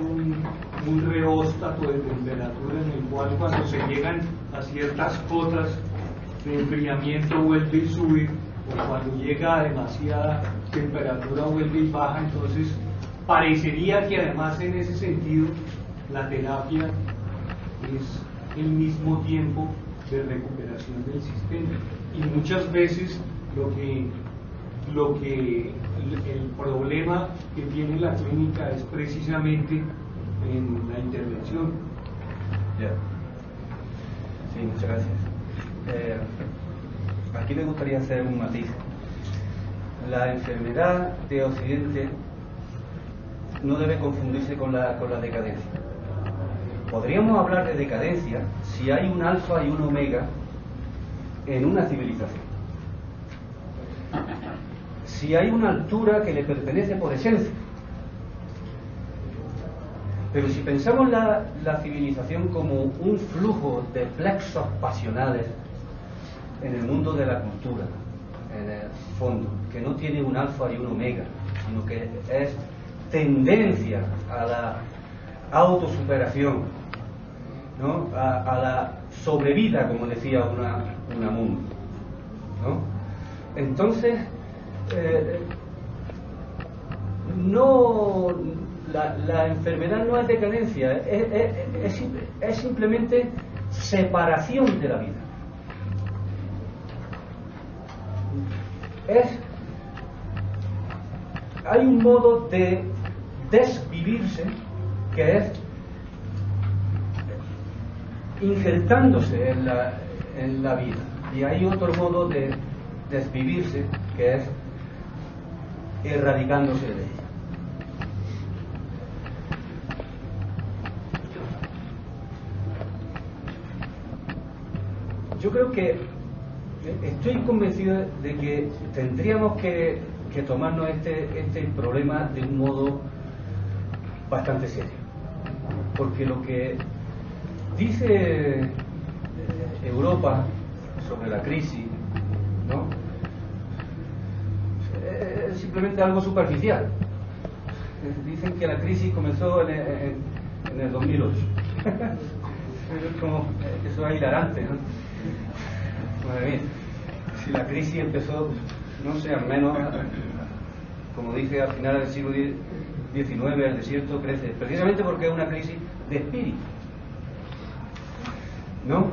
un reóstato de temperatura, en el cual cuando se llegan a ciertas cotas de enfriamiento vuelve y sube, o cuando llega a demasiada temperatura vuelve y baja. Entonces parecería que además en ese sentido la terapia es el mismo tiempo de recuperación del sistema, y muchas veces el problema que tiene la clínica es precisamente en la intervención. Ya. Sí, muchas gracias. Aquí me gustaría hacer un matiz. La enfermedad de Occidente no debe confundirse con la decadencia. Podríamos hablar de decadencia si hay un alfa y un omega en una civilización. Si hay una altura que le pertenece por esencia. Pero si pensamos la civilización como un flujo de plexos pasionales en el mundo de la cultura, en el fondo, que no tiene un alfa y un omega, sino que es tendencia a la autosuperación, ¿no? a la sobrevida, como decía Unamuno, ¿no? Entonces, la enfermedad no es decadencia, es simplemente separación de la vida. Hay un modo de desvivirse que es injertándose en la vida, y hay otro modo de desvivirse que es erradicándose de ella. Yo creo que estoy convencido de que tendríamos que tomarnos este problema de un modo bastante serio, porque lo que dice Europa sobre la crisis, ¿no?, es simplemente algo superficial. Dicen que la crisis comenzó en el 2008. Como, eso es hilarante, ¿no? Madre mía, si la crisis empezó, no sé, al menos, como dije, al final del siglo XIX, el desierto crece, precisamente porque es una crisis de espíritu, ¿no?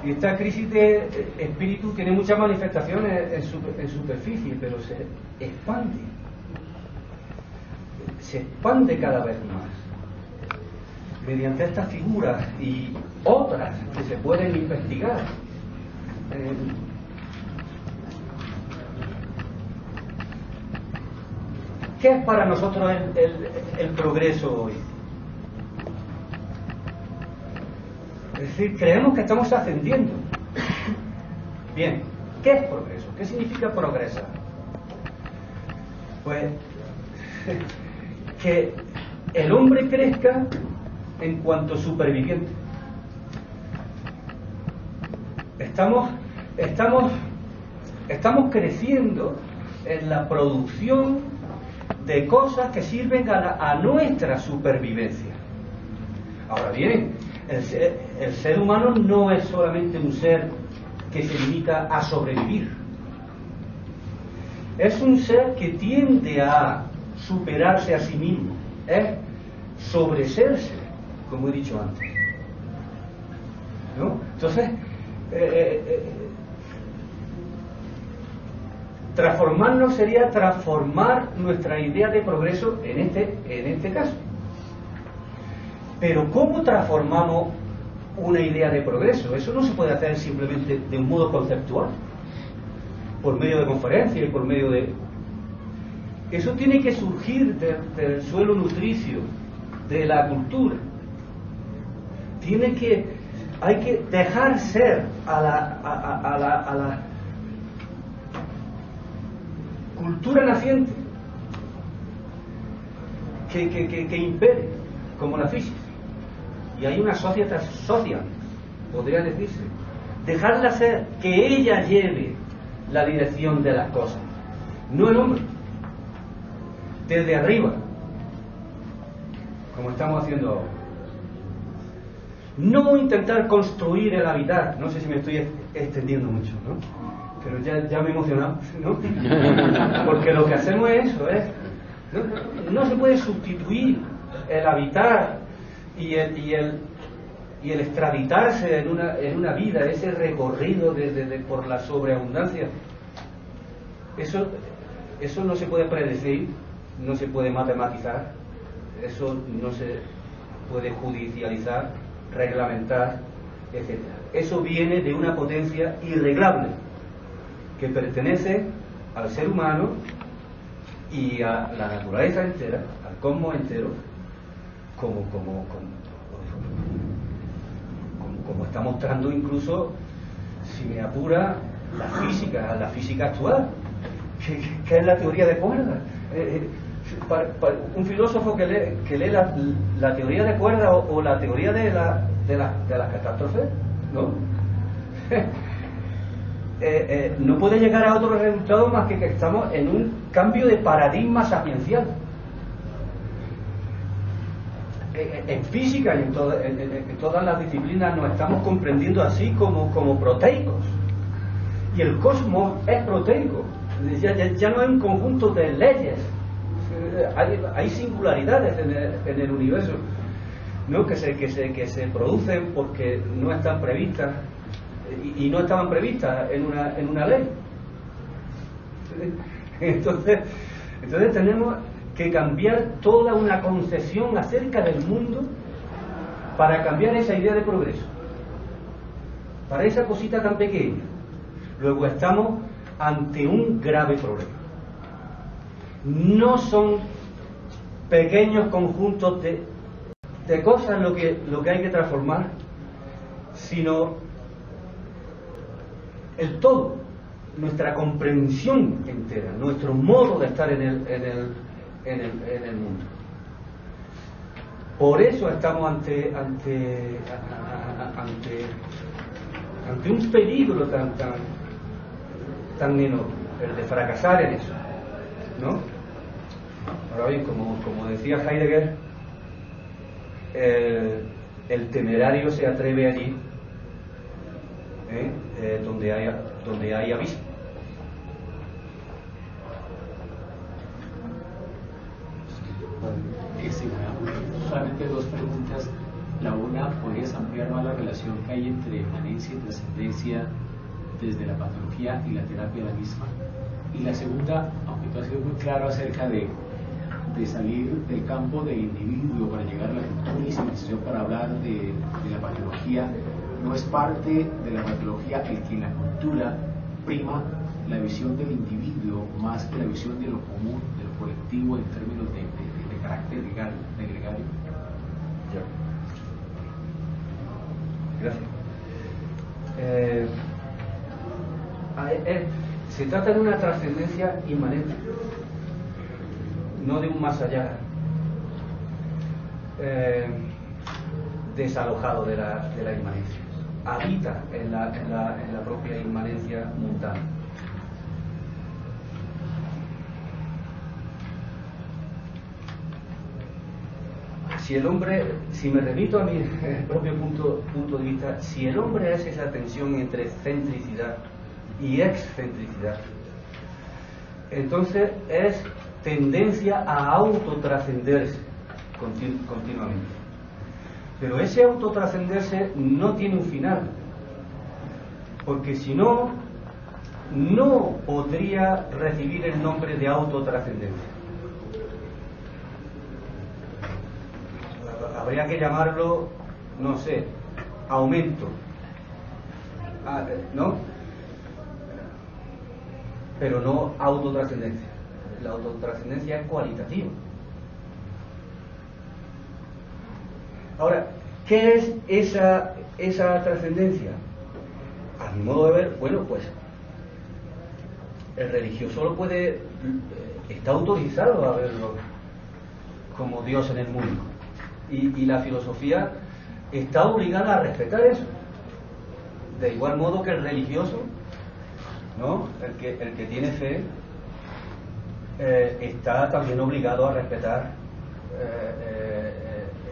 Y esta crisis de espíritu tiene muchas manifestaciones en superficie, pero se expande cada vez más mediante estas figuras y otras que se pueden investigar. ¿Qué es para nosotros el progreso hoy? Es decir, creemos que estamos ascendiendo. Bien, ¿qué es progreso? ¿Qué significa progresar? Pues que el hombre crezca en cuanto superviviente. Estamos creciendo en la producción de cosas que sirven a nuestra supervivencia. Ahora bien, el ser humano no es solamente un ser que se limita a sobrevivir. Es un ser que tiende a superarse a sí mismo, es sobreserse, como he dicho antes, ¿no? Entonces, transformarnos sería transformar nuestra idea de progreso en este caso. Pero ¿cómo transformamos una idea de progreso? Eso no se puede hacer simplemente de un modo conceptual, por medio de conferencias y por medio de... Eso tiene que surgir del suelo nutricio, de la cultura. Hay que dejar ser a la cultura naciente que impere, como la física. Y hay una sociedad social, podría decirse. Dejarla ser, que ella lleve la dirección de las cosas, no el hombre, desde arriba, como estamos haciendo ahora. No intentar construir el hábitat, no sé si me estoy extendiendo mucho, ¿no? Pero ya me he emocionado, ¿no? Porque lo que hacemos es eso, no se puede sustituir el hábitat y el extraditarse en una vida, ese recorrido por la sobreabundancia. Eso no se puede predecir, no se puede matematizar, eso no se puede judicializar, reglamentar, etc. Eso viene de una potencia irreglable que pertenece al ser humano y a la naturaleza entera, al cosmos entero, como está mostrando incluso, si me apura, la física actual, que es la teoría de cuerdas. Un filósofo que lee la teoría de cuerdas o la teoría de las catástrofes, ¿no? No puede llegar a otro resultado más que estamos en un cambio de paradigma sapiencial. En física y en todas las disciplinas nos estamos comprendiendo así como proteicos. Y el cosmos es proteico. Ya no es un conjunto de leyes. Hay singularidades en el universo, ¿no? que se producen porque no están previstas y no estaban previstas en una ley. Entonces tenemos que cambiar toda una concepción acerca del mundo para cambiar esa idea de progreso, para esa cosita tan pequeña. Luego estamos ante un grave problema. No son pequeños conjuntos de cosas lo que hay que transformar, sino el todo, nuestra comprensión entera, nuestro modo de estar en el mundo. Por eso estamos ante un peligro tan enorme, el de fracasar en eso, ¿no? Ahora bien, como decía Heidegger, el temerario se atreve allí donde hay abismo. Sí, solamente dos preguntas. La una, ¿podrías ampliar más la relación que hay entre inmanencia y trascendencia desde la patología y la terapia de la misma? Y la segunda, aunque tú has sido muy claro acerca de salir del campo del individuo para llegar a la cultura y civilización para hablar de la patología, ¿no es parte de la patología el que en la cultura prima la visión del individuo más que la visión de lo común, de lo colectivo en términos de carácter gregario? Ya. Gracias. Se trata de una trascendencia inmanente, no de un más allá desalojado de la inmanencia. Habita en la propia inmanencia mundana. si el hombre, si me remito a mi propio punto de vista, si el hombre es esa tensión entre centricidad y excentricidad, entonces es tendencia a autotrascenderse continuamente. Pero ese autotrascenderse no tiene un final, porque si no, no podría recibir el nombre de autotrascendencia. Habría que llamarlo, no sé, aumento, ¿no? Pero no autotrascendencia. La autotrascendencia es cualitativa. Ahora, ¿qué es esa trascendencia? A mi modo de ver, bueno, pues el religioso lo puede, está autorizado a verlo como Dios en el mundo, y la filosofía está obligada a respetar eso, de igual modo que el religioso, ¿no? El que tiene fe está también obligado a respetar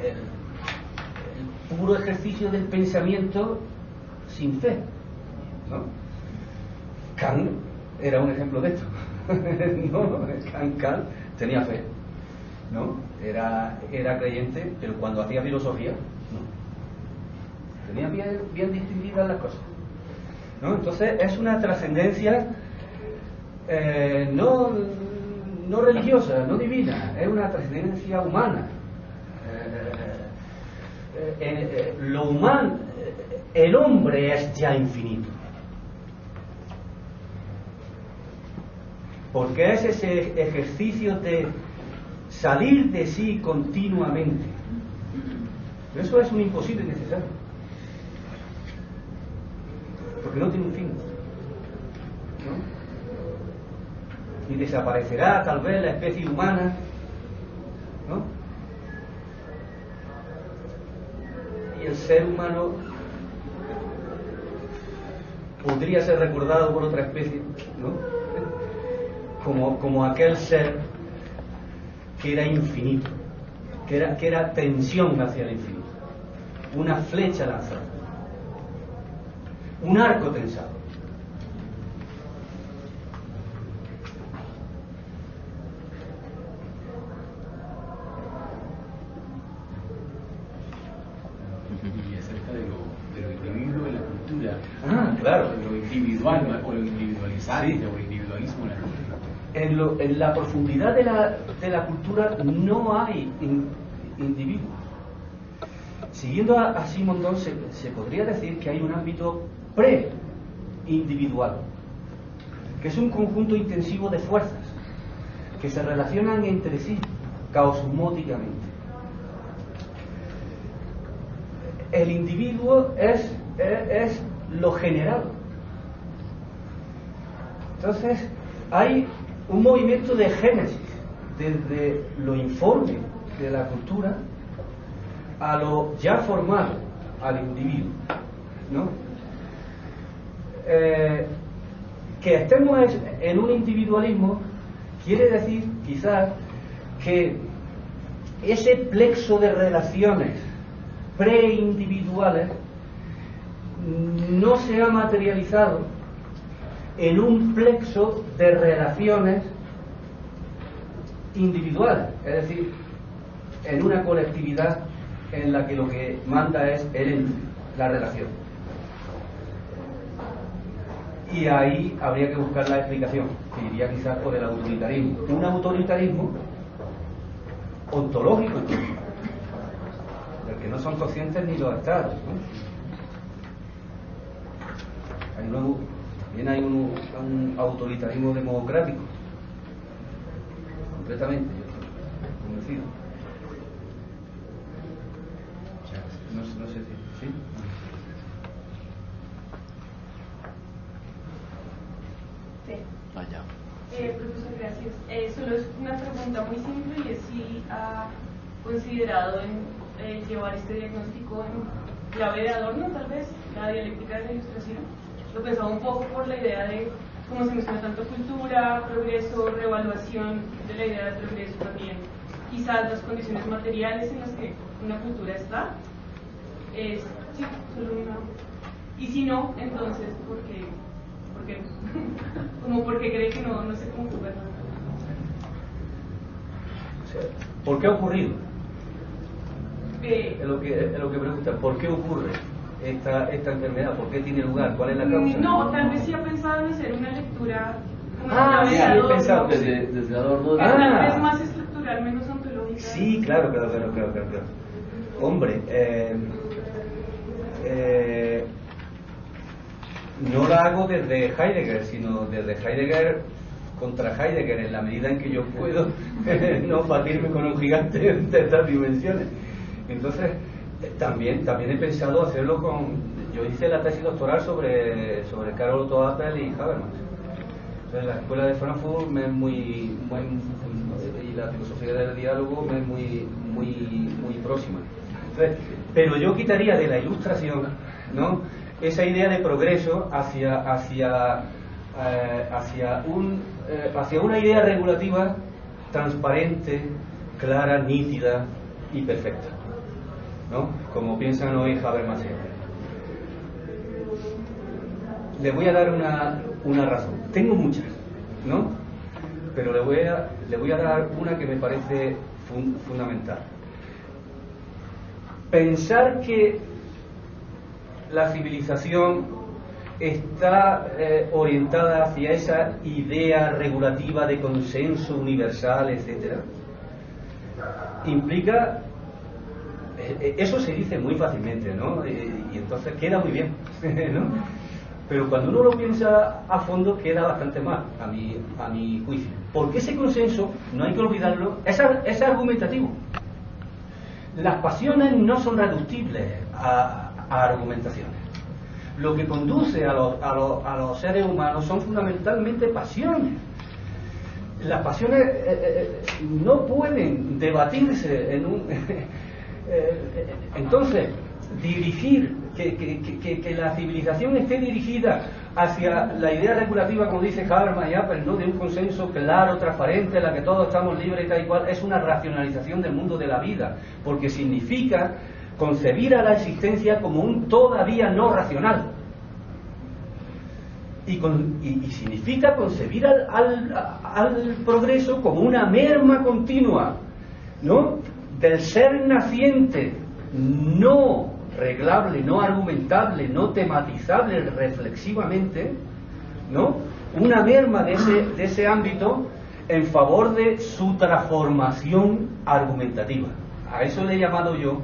el puro ejercicio del pensamiento sin fe, ¿no? Kant era un ejemplo de esto. No, Kant tenía fe, ¿no? Era creyente, pero cuando hacía filosofía, no. Tenía bien distinguidas las cosas, ¿no? Entonces es una trascendencia no religiosa, no divina, es una trascendencia humana. Lo humano, el hombre es ya infinito, porque es ese ejercicio de salir de sí continuamente. Eso es un imposible necesario, porque no tiene un fin, ¿no? Y desaparecerá tal vez la especie humana, ¿no? Y el ser humano podría ser recordado por otra especie, ¿no? Como aquel ser que era infinito, que era tensión hacia el infinito, una flecha lanzada, un arco tensado. Y acerca de lo individuo en la cultura, Claro, lo individual o lo individualizante, sí, o el individualismo en la cultura. en la profundidad de la cultura no hay individuos. Siguiendo a Simondon, se podría decir que hay un ámbito pre-individual, que es un conjunto intensivo de fuerzas que se relacionan entre sí caosmóticamente. El individuo es lo general. Entonces hay un movimiento de génesis desde lo informe de la cultura a lo ya formado, al individuo, ¿no? Que estemos en un individualismo quiere decir quizás que ese plexo de relaciones preindividuales no se ha materializado en un plexo de relaciones individuales, es decir, en una colectividad en la que lo que manda es el ente, la relación. Y ahí habría que buscar la explicación, que iría quizás por el autoritarismo. Un autoritarismo ontológico, del que no son conscientes ni los estados, ¿no? También hay un autoritarismo democrático, completamente, yo convencido. No sé si... ¿sí? Sí. Allá. Profesor, gracias. Solo es una pregunta muy simple, y es si ha considerado en llevar este diagnóstico en clave de Adorno, tal vez, la dialéctica de la ilustración. Lo pensaba un poco por la idea de cómo se menciona tanto cultura, progreso, reevaluación de la idea de progreso también, quizás las condiciones materiales en las que una cultura está, es sí, solo una. Y si no, entonces, ¿por qué? Como porque cree que no se conjuga. ¿Por qué ha ocurrido? Es lo que pregunta. ¿Por qué ocurre esta enfermedad? ¿Por qué tiene lugar? ¿Cuál es la causa? No, tal vez sí ha pensado en hacer una lectura como sí, he pensado desde Adorno. Tal vez más estructural, menos ontológica. Sí, claro. Hombre, no la hago desde Heidegger, sino desde Heidegger contra Heidegger, en la medida en que yo puedo no batirme con un gigante de estas dimensiones. Entonces, también he pensado hacerlo yo hice la tesis doctoral sobre Karl Otto Appel y Habermas. Entonces, la escuela de Frankfurt me es y la filosofía del diálogo me es muy próxima. Entonces, pero yo quitaría de la ilustración, ¿no?, esa idea de progreso hacia una idea regulativa transparente, clara, nítida y perfecta, ¿no?, como piensan hoy Habermas. Le voy a dar una razón. Tengo muchas, ¿no?, pero le voy a dar una que me parece fundamental. Pensar que la civilización está orientada hacia esa idea regulativa de consenso universal, etcétera, implica, eso se dice muy fácilmente, ¿no?, y entonces queda muy bien, ¿no?, pero cuando uno lo piensa a fondo queda bastante mal, a mi juicio, porque ese consenso, no hay que olvidarlo, es argumentativo. Las pasiones no son reductibles a argumentaciones. Lo que conduce a los seres humanos son fundamentalmente pasiones. Las pasiones no pueden debatirse en un... entonces, dirigir, que la civilización esté dirigida hacia la idea regulativa, como dice Habermas y Appel, ¿no?, de un consenso claro, transparente, en la que todos estamos libres y tal y cual, es una racionalización del mundo de la vida, porque significa concebir a la existencia como un todavía no racional, y significa concebir al progreso como una merma continua, ¿no?, del ser naciente, no reglable, no argumentable, no tematizable reflexivamente, ¿no?, una merma de ese ámbito en favor de su transformación argumentativa. A eso le he llamado yo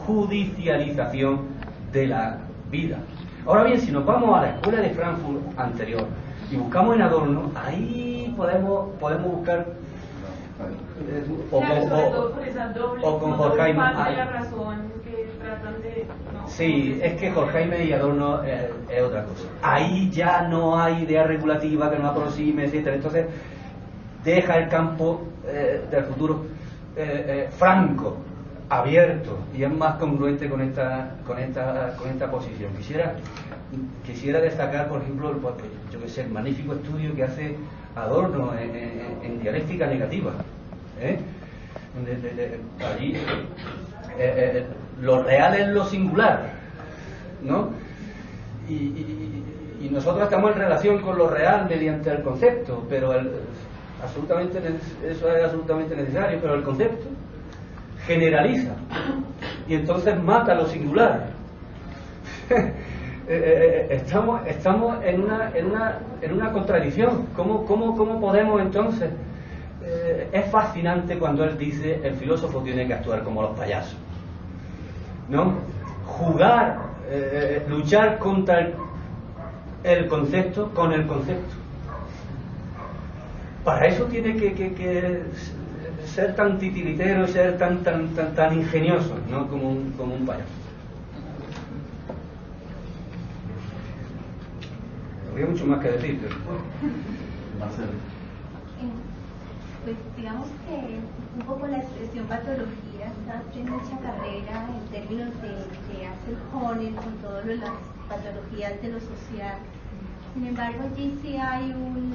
judicialización de la vida. Ahora bien, si nos vamos a la escuela de Frankfurt anterior y buscamos en Adorno, ahí podemos buscar o con Horkheimer. Sí, es que Horkheimer y Adorno es otra cosa. Ahí ya no hay idea regulativa que nos aproxime, etcétera. Entonces deja el campo del futuro franco, abierto, y es más congruente con esta posición. Quisiera destacar, por ejemplo, el magnífico estudio que hace Adorno en dialéctica negativa, allí lo real es lo singular, ¿no?, y nosotros estamos en relación con lo real mediante el concepto, pero eso es absolutamente necesario, pero el concepto generaliza y entonces mata lo singular. Estamos en una contradicción. ¿Cómo podemos entonces? Es fascinante cuando él dice: el filósofo tiene que actuar como los payasos, ¿no? Jugar, luchar contra el concepto con el concepto. Para eso tiene que ser tan titiritero y ser tan ingenioso, ¿no?, como un payaso. Habría mucho más que decir, pero... Marcelo. Pues digamos que un poco la expresión patología está haciendo mucha carrera en términos de Axel Honneth con todo lo de las patologías de lo social. Sin embargo, allí sí hay un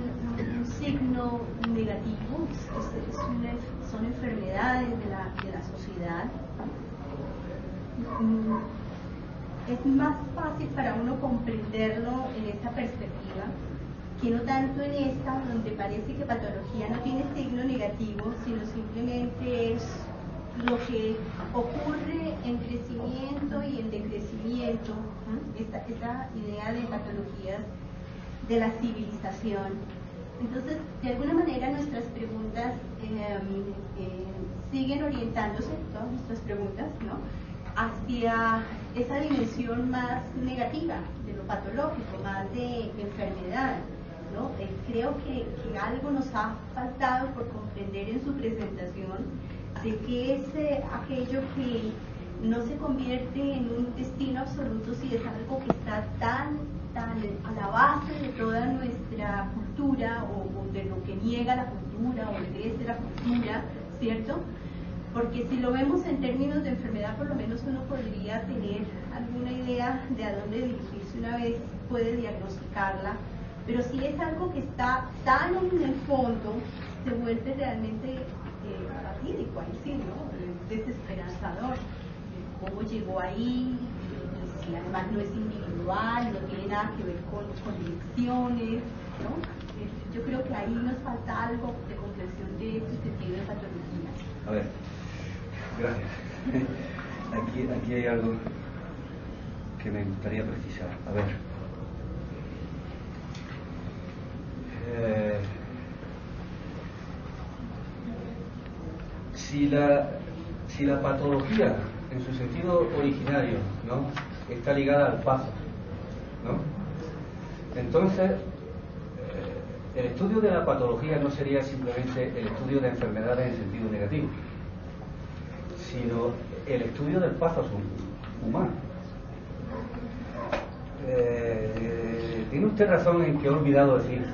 signo negativo, son enfermedades de la sociedad. Es más fácil para uno comprenderlo en esta perspectiva que no tanto en esta, donde parece que patología no tiene signo negativo, sino simplemente es lo que ocurre en crecimiento y en decrecimiento, esta idea de patologías de la civilización. Entonces, de alguna manera nuestras preguntas siguen orientándose, todas nuestras preguntas, ¿no?, hacia esa dimensión más negativa de lo patológico, más de enfermedad, ¿no? Creo que algo nos ha faltado por comprender en su presentación de qué es aquello que no se convierte en un destino absoluto si es algo que está tan a la base de toda nuestra cultura o de lo que niega la cultura o de la cultura, ¿cierto? Porque si lo vemos en términos de enfermedad, por lo menos uno podría tener alguna idea de a dónde dirigirse una vez puede diagnosticarla, pero si es algo que está tan en el fondo, se vuelve realmente fatídico, ahí sí, ¿no?, desesperanzador. ¿Cómo llegó ahí? Y si además no es individual, no tiene nada que ver con elecciones, ¿no? Yo creo que ahí nos falta algo de comprensión de este sentido de patología. A ver, gracias. Aquí hay algo que me gustaría precisar. A ver. Si la patología, en su sentido originario, ¿no?, está ligada al paso, ¿no?, entonces el estudio de la patología no sería simplemente el estudio de enfermedades en sentido negativo, sino el estudio del paso humano. Tiene usted razón en que he olvidado decir,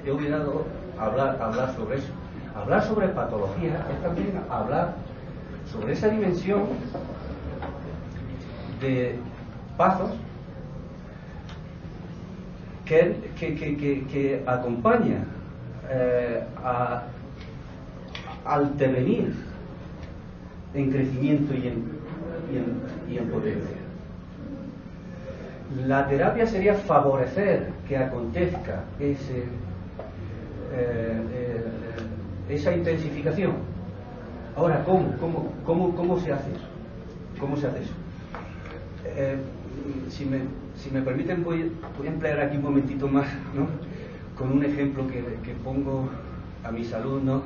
he olvidado hablar sobre eso. Hablar sobre patología es también hablar sobre esa dimensión de pasos que acompaña al devenir en crecimiento y en potencia. La terapia sería favorecer que acontezca esa intensificación. Ahora, ¿cómo se hace eso? ¿Cómo se hace eso? Si me permiten, voy a emplear aquí un momentito más, ¿no?, con un ejemplo que pongo a mis alumnos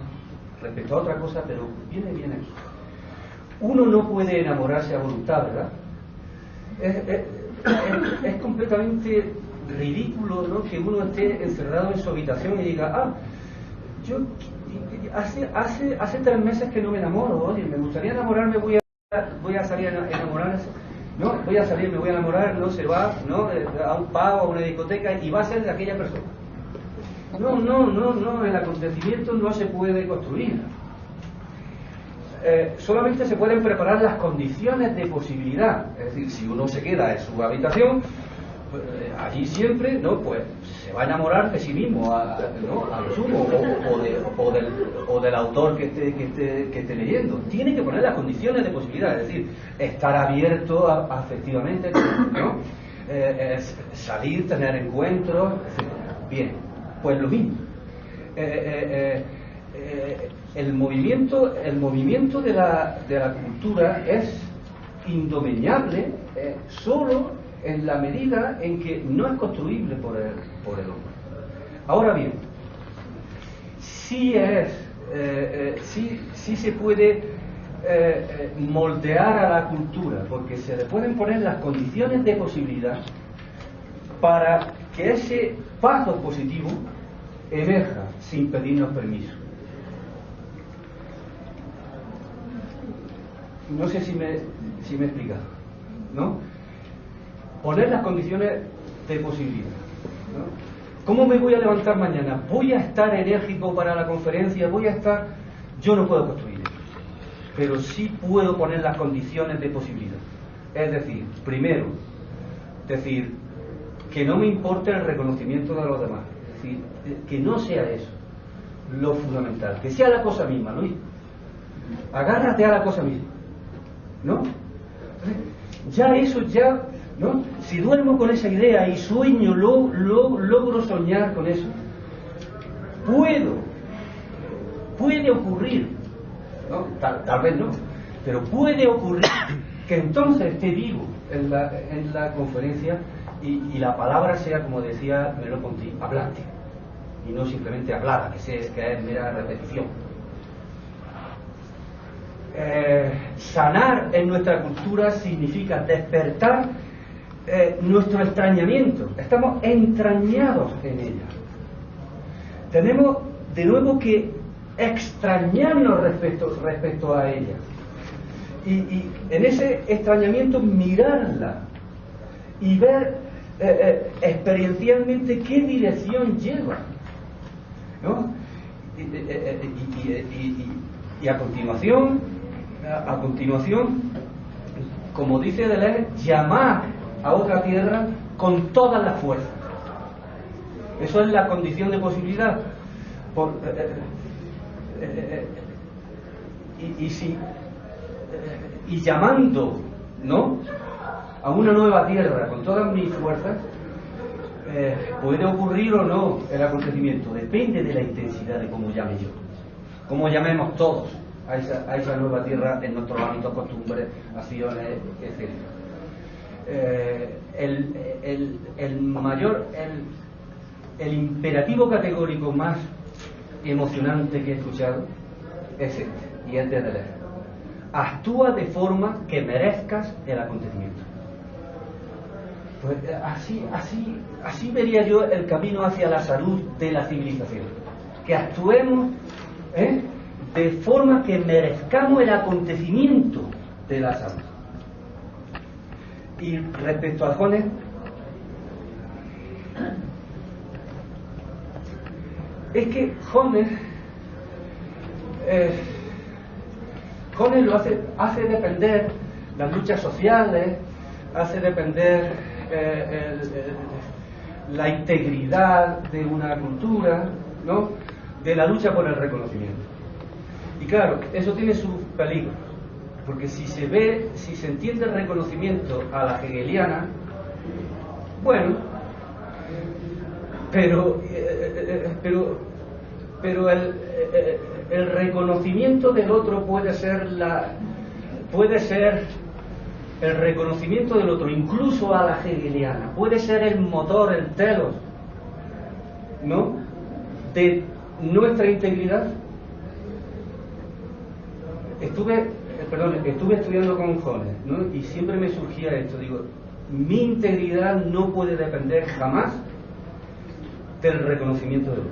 respecto a otra cosa, pero viene bien aquí. Uno no puede enamorarse a voluntad, ¿verdad? Es completamente ridículo, ¿no?, que uno esté encerrado en su habitación y diga, yo hace 3 meses que no me enamoro, oye, me gustaría enamorarme, voy a salir a enamorarme, no, voy a salir, me voy a enamorar, no se va, ¿no?, a un pub, a una discoteca, y va a ser de aquella persona. No, el acontecimiento no se puede construir. Solamente se pueden preparar las condiciones de posibilidad. Es decir, si uno se queda en su habitación, allí siempre, ¿no?, pues se va a enamorar de sí mismo, ¿no?, a lo sumo, o del autor que esté leyendo. Tiene que poner las condiciones de posibilidad, es decir, estar abierto afectivamente, ¿no?, salir, tener encuentros, etc. Bien, pues lo mismo. El movimiento de la cultura es indomeñable solo en la medida en que no es construible por el hombre. Ahora bien, sí se puede moldear a la cultura, porque se le pueden poner las condiciones de posibilidad para que ese paso positivo emerja sin pedirnos permiso. No sé si me he explicado, ¿no? Poner las condiciones de posibilidad, ¿no? ¿Cómo me voy a levantar mañana? ¿Voy a estar enérgico para la conferencia? Yo no puedo construir eso, pero sí puedo poner las condiciones de posibilidad. Es decir, primero, que no me importe el reconocimiento de los demás. Es Es decir, que no sea eso lo fundamental, que sea la cosa misma, Luis. Agárrate a la cosa misma, ¿no? Ya eso, ya, ¿no? Si duermo con esa idea y sueño, logro soñar con eso, puede ocurrir, ¿no? Tal vez no, pero puede ocurrir que entonces esté vivo en la conferencia y la palabra sea, como decía Merleau-Ponty, hablante, y no simplemente hablada, que es mera repetición. Sanar en nuestra cultura significa despertar nuestro extrañamiento. Estamos entrañados en ella. Tenemos de nuevo que extrañarnos respecto a ella. Y en ese extrañamiento mirarla y ver experiencialmente qué dirección lleva, ¿no? Y a continuación, como dice Deleuze, llamar a otra tierra con todas las fuerzas. Eso es la condición de posibilidad. Y llamando, ¿no?, a una nueva tierra con todas mis fuerzas, puede ocurrir o no el acontecimiento. Depende de la intensidad de cómo llame yo, cómo llamemos todos a esa nueva tierra en nuestros ámbitos, costumbres, acciones, etc. El imperativo categórico más emocionante que he escuchado es este, y es de Deleuze: actúa de forma que merezcas el acontecimiento. Pues así vería yo el camino hacia la salud de la civilización, que actuemos de forma que merezcamos el acontecimiento de la salud. Y respecto a Jones, es que Jones lo hace depender las luchas sociales, hace depender la integridad de una cultura, ¿no?, de la lucha por el reconocimiento. Y claro, eso tiene sus peligros, porque si se entiende el reconocimiento a la hegeliana, bueno, pero el reconocimiento del otro puede ser el reconocimiento del otro, incluso a la hegeliana, puede ser el motor, el telos, ¿no?, de nuestra integridad. Estuve estudiando con Jones, ¿no?, y siempre me surgía esto, digo, mi integridad no puede depender jamás del reconocimiento del otro.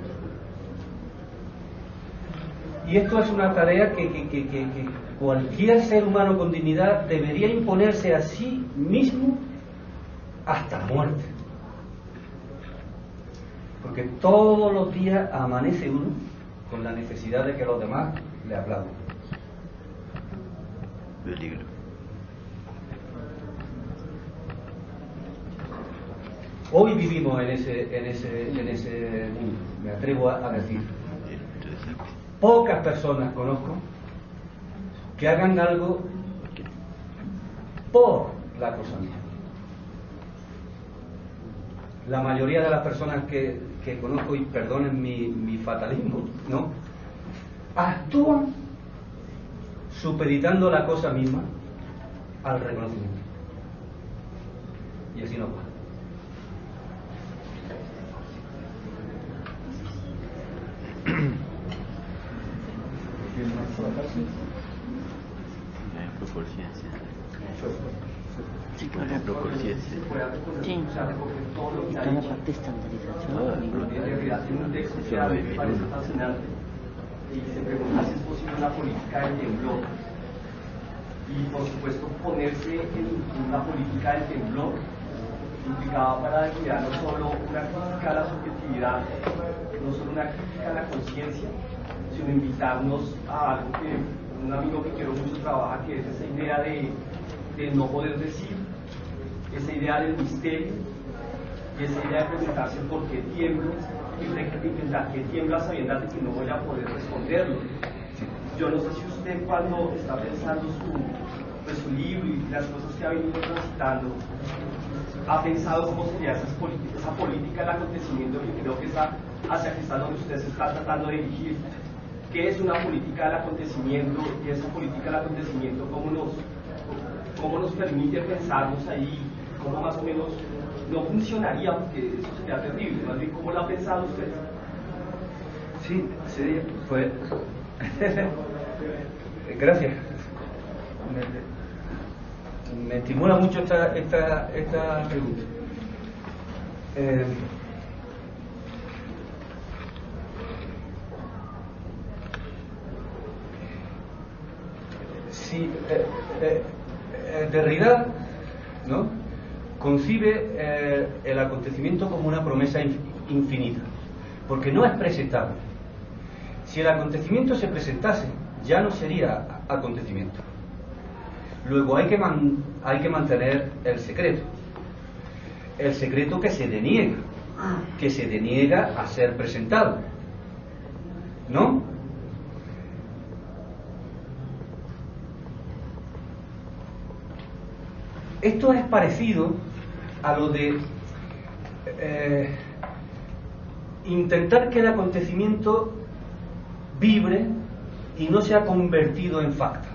Y esto es una tarea que cualquier ser humano con dignidad debería imponerse a sí mismo hasta la muerte. Porque todos los días amanece uno con la necesidad de que los demás le aplaudan. Peligro. Hoy vivimos en ese mundo, me atrevo a decir. Pocas personas conozco que hagan algo por la cosa misma. La mayoría de las personas que conozco, y perdonen mi fatalismo, ¿no?, actúan supeditando la cosa misma al reconocimiento. Y así no va. Sí, con la proporción. Sí. Y toda la parte de estandarización. En un texto que a mí me parece fascinante y se pregunta si es posible una política del temblor. Y por supuesto ponerse en una política del temblor implicaba para la dignidad no solo una crítica a la subjetividad, no solo una crítica a la conciencia, sino invitarnos a algo que un amigo que quiero mucho trabaja, que es esa idea de no poder decir, esa idea del misterio y esa idea de preguntarse por qué tiemblo que tiembla sabiendo que no voy a poder responderlo. Yo no sé si usted, cuando está pensando su libro y las cosas que ha venido transitando, ha pensado cómo sería esa política del acontecimiento, que creo que es hacia que está donde usted se está tratando de dirigir. ¿Qué es una política del acontecimiento? Y esa política del acontecimiento, ¿cómo nos permite pensarnos ahí? ¿Cómo más o menos no funcionaría? Porque eso sería terrible. Más bien, ¿cómo lo ha pensado usted? Sí, pues... Gracias. Me estimula mucho esta pregunta. Si Derrida, ¿no?, concibe el acontecimiento como una promesa infinita, porque no es presentable. Si el acontecimiento se presentase, ya no sería acontecimiento. Luego hay que mantener el secreto que se deniega a ser presentado, ¿no? Esto es parecido a lo de intentar que el acontecimiento vibre y no se ha convertido en facta.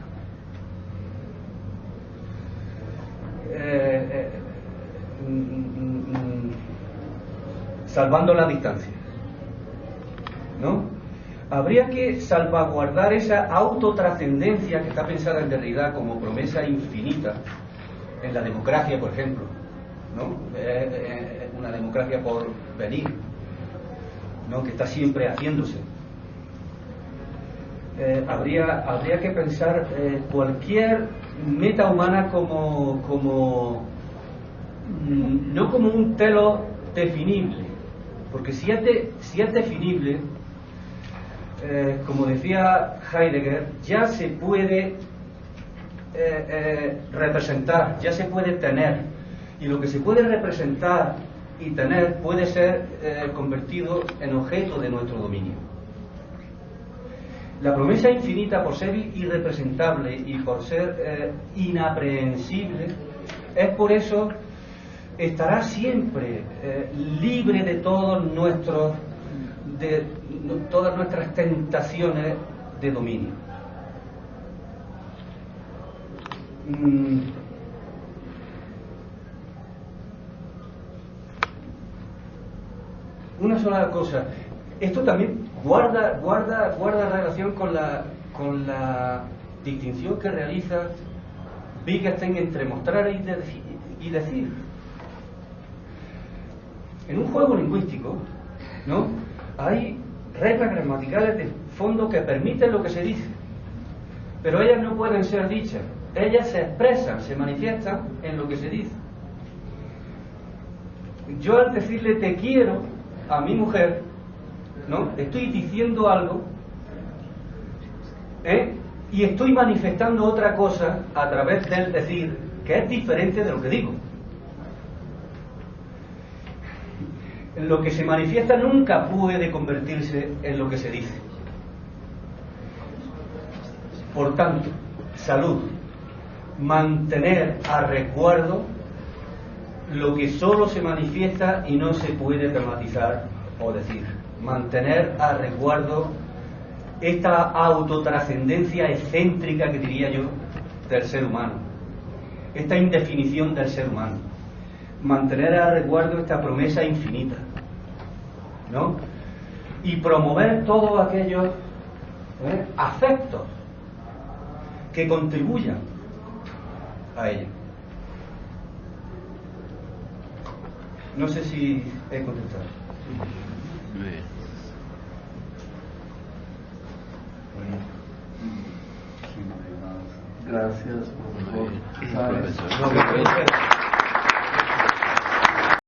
Salvando la distancia, ¿no? Habría que salvaguardar esa autotrascendencia que está pensada en Derrida como promesa infinita en la democracia, por ejemplo, ¿no? Una democracia por venir, ¿no?, que está siempre haciéndose. Habría que pensar cualquier meta humana como no como un telos definible, porque si es definible, como decía Heidegger, ya se puede representar, ya se puede tener, y lo que se puede representar y tener puede ser convertido en objeto de nuestro dominio. La promesa infinita, por ser irrepresentable y por ser inaprehensible, es por eso estará siempre libre de todas nuestras tentaciones de dominio. Una sola cosa. Esto también guarda relación con la distinción que realiza Wittgenstein entre mostrar y decir. En un juego lingüístico, ¿no?, hay reglas gramaticales de fondo que permiten lo que se dice, pero ellas no pueden ser dichas. Ellas se expresan, se manifiestan en lo que se dice. Yo, al decirle te quiero a mi mujer, ¿no?, estoy diciendo algo, y estoy manifestando otra cosa a través del decir, que es diferente de lo que digo. Lo que se manifiesta nunca puede convertirse en lo que se dice. Por tanto, salud, mantener a resguardo lo que solo se manifiesta y no se puede dramatizar o decir. Mantener a resguardo esta autotrascendencia excéntrica, que diría yo, del ser humano, esta indefinición del ser humano. Mantener a resguardo esta promesa infinita, ¿no?, y promover todos aquellos afectos que contribuyan a ello. No sé si he contestado. Gracias, por favor. Profesor.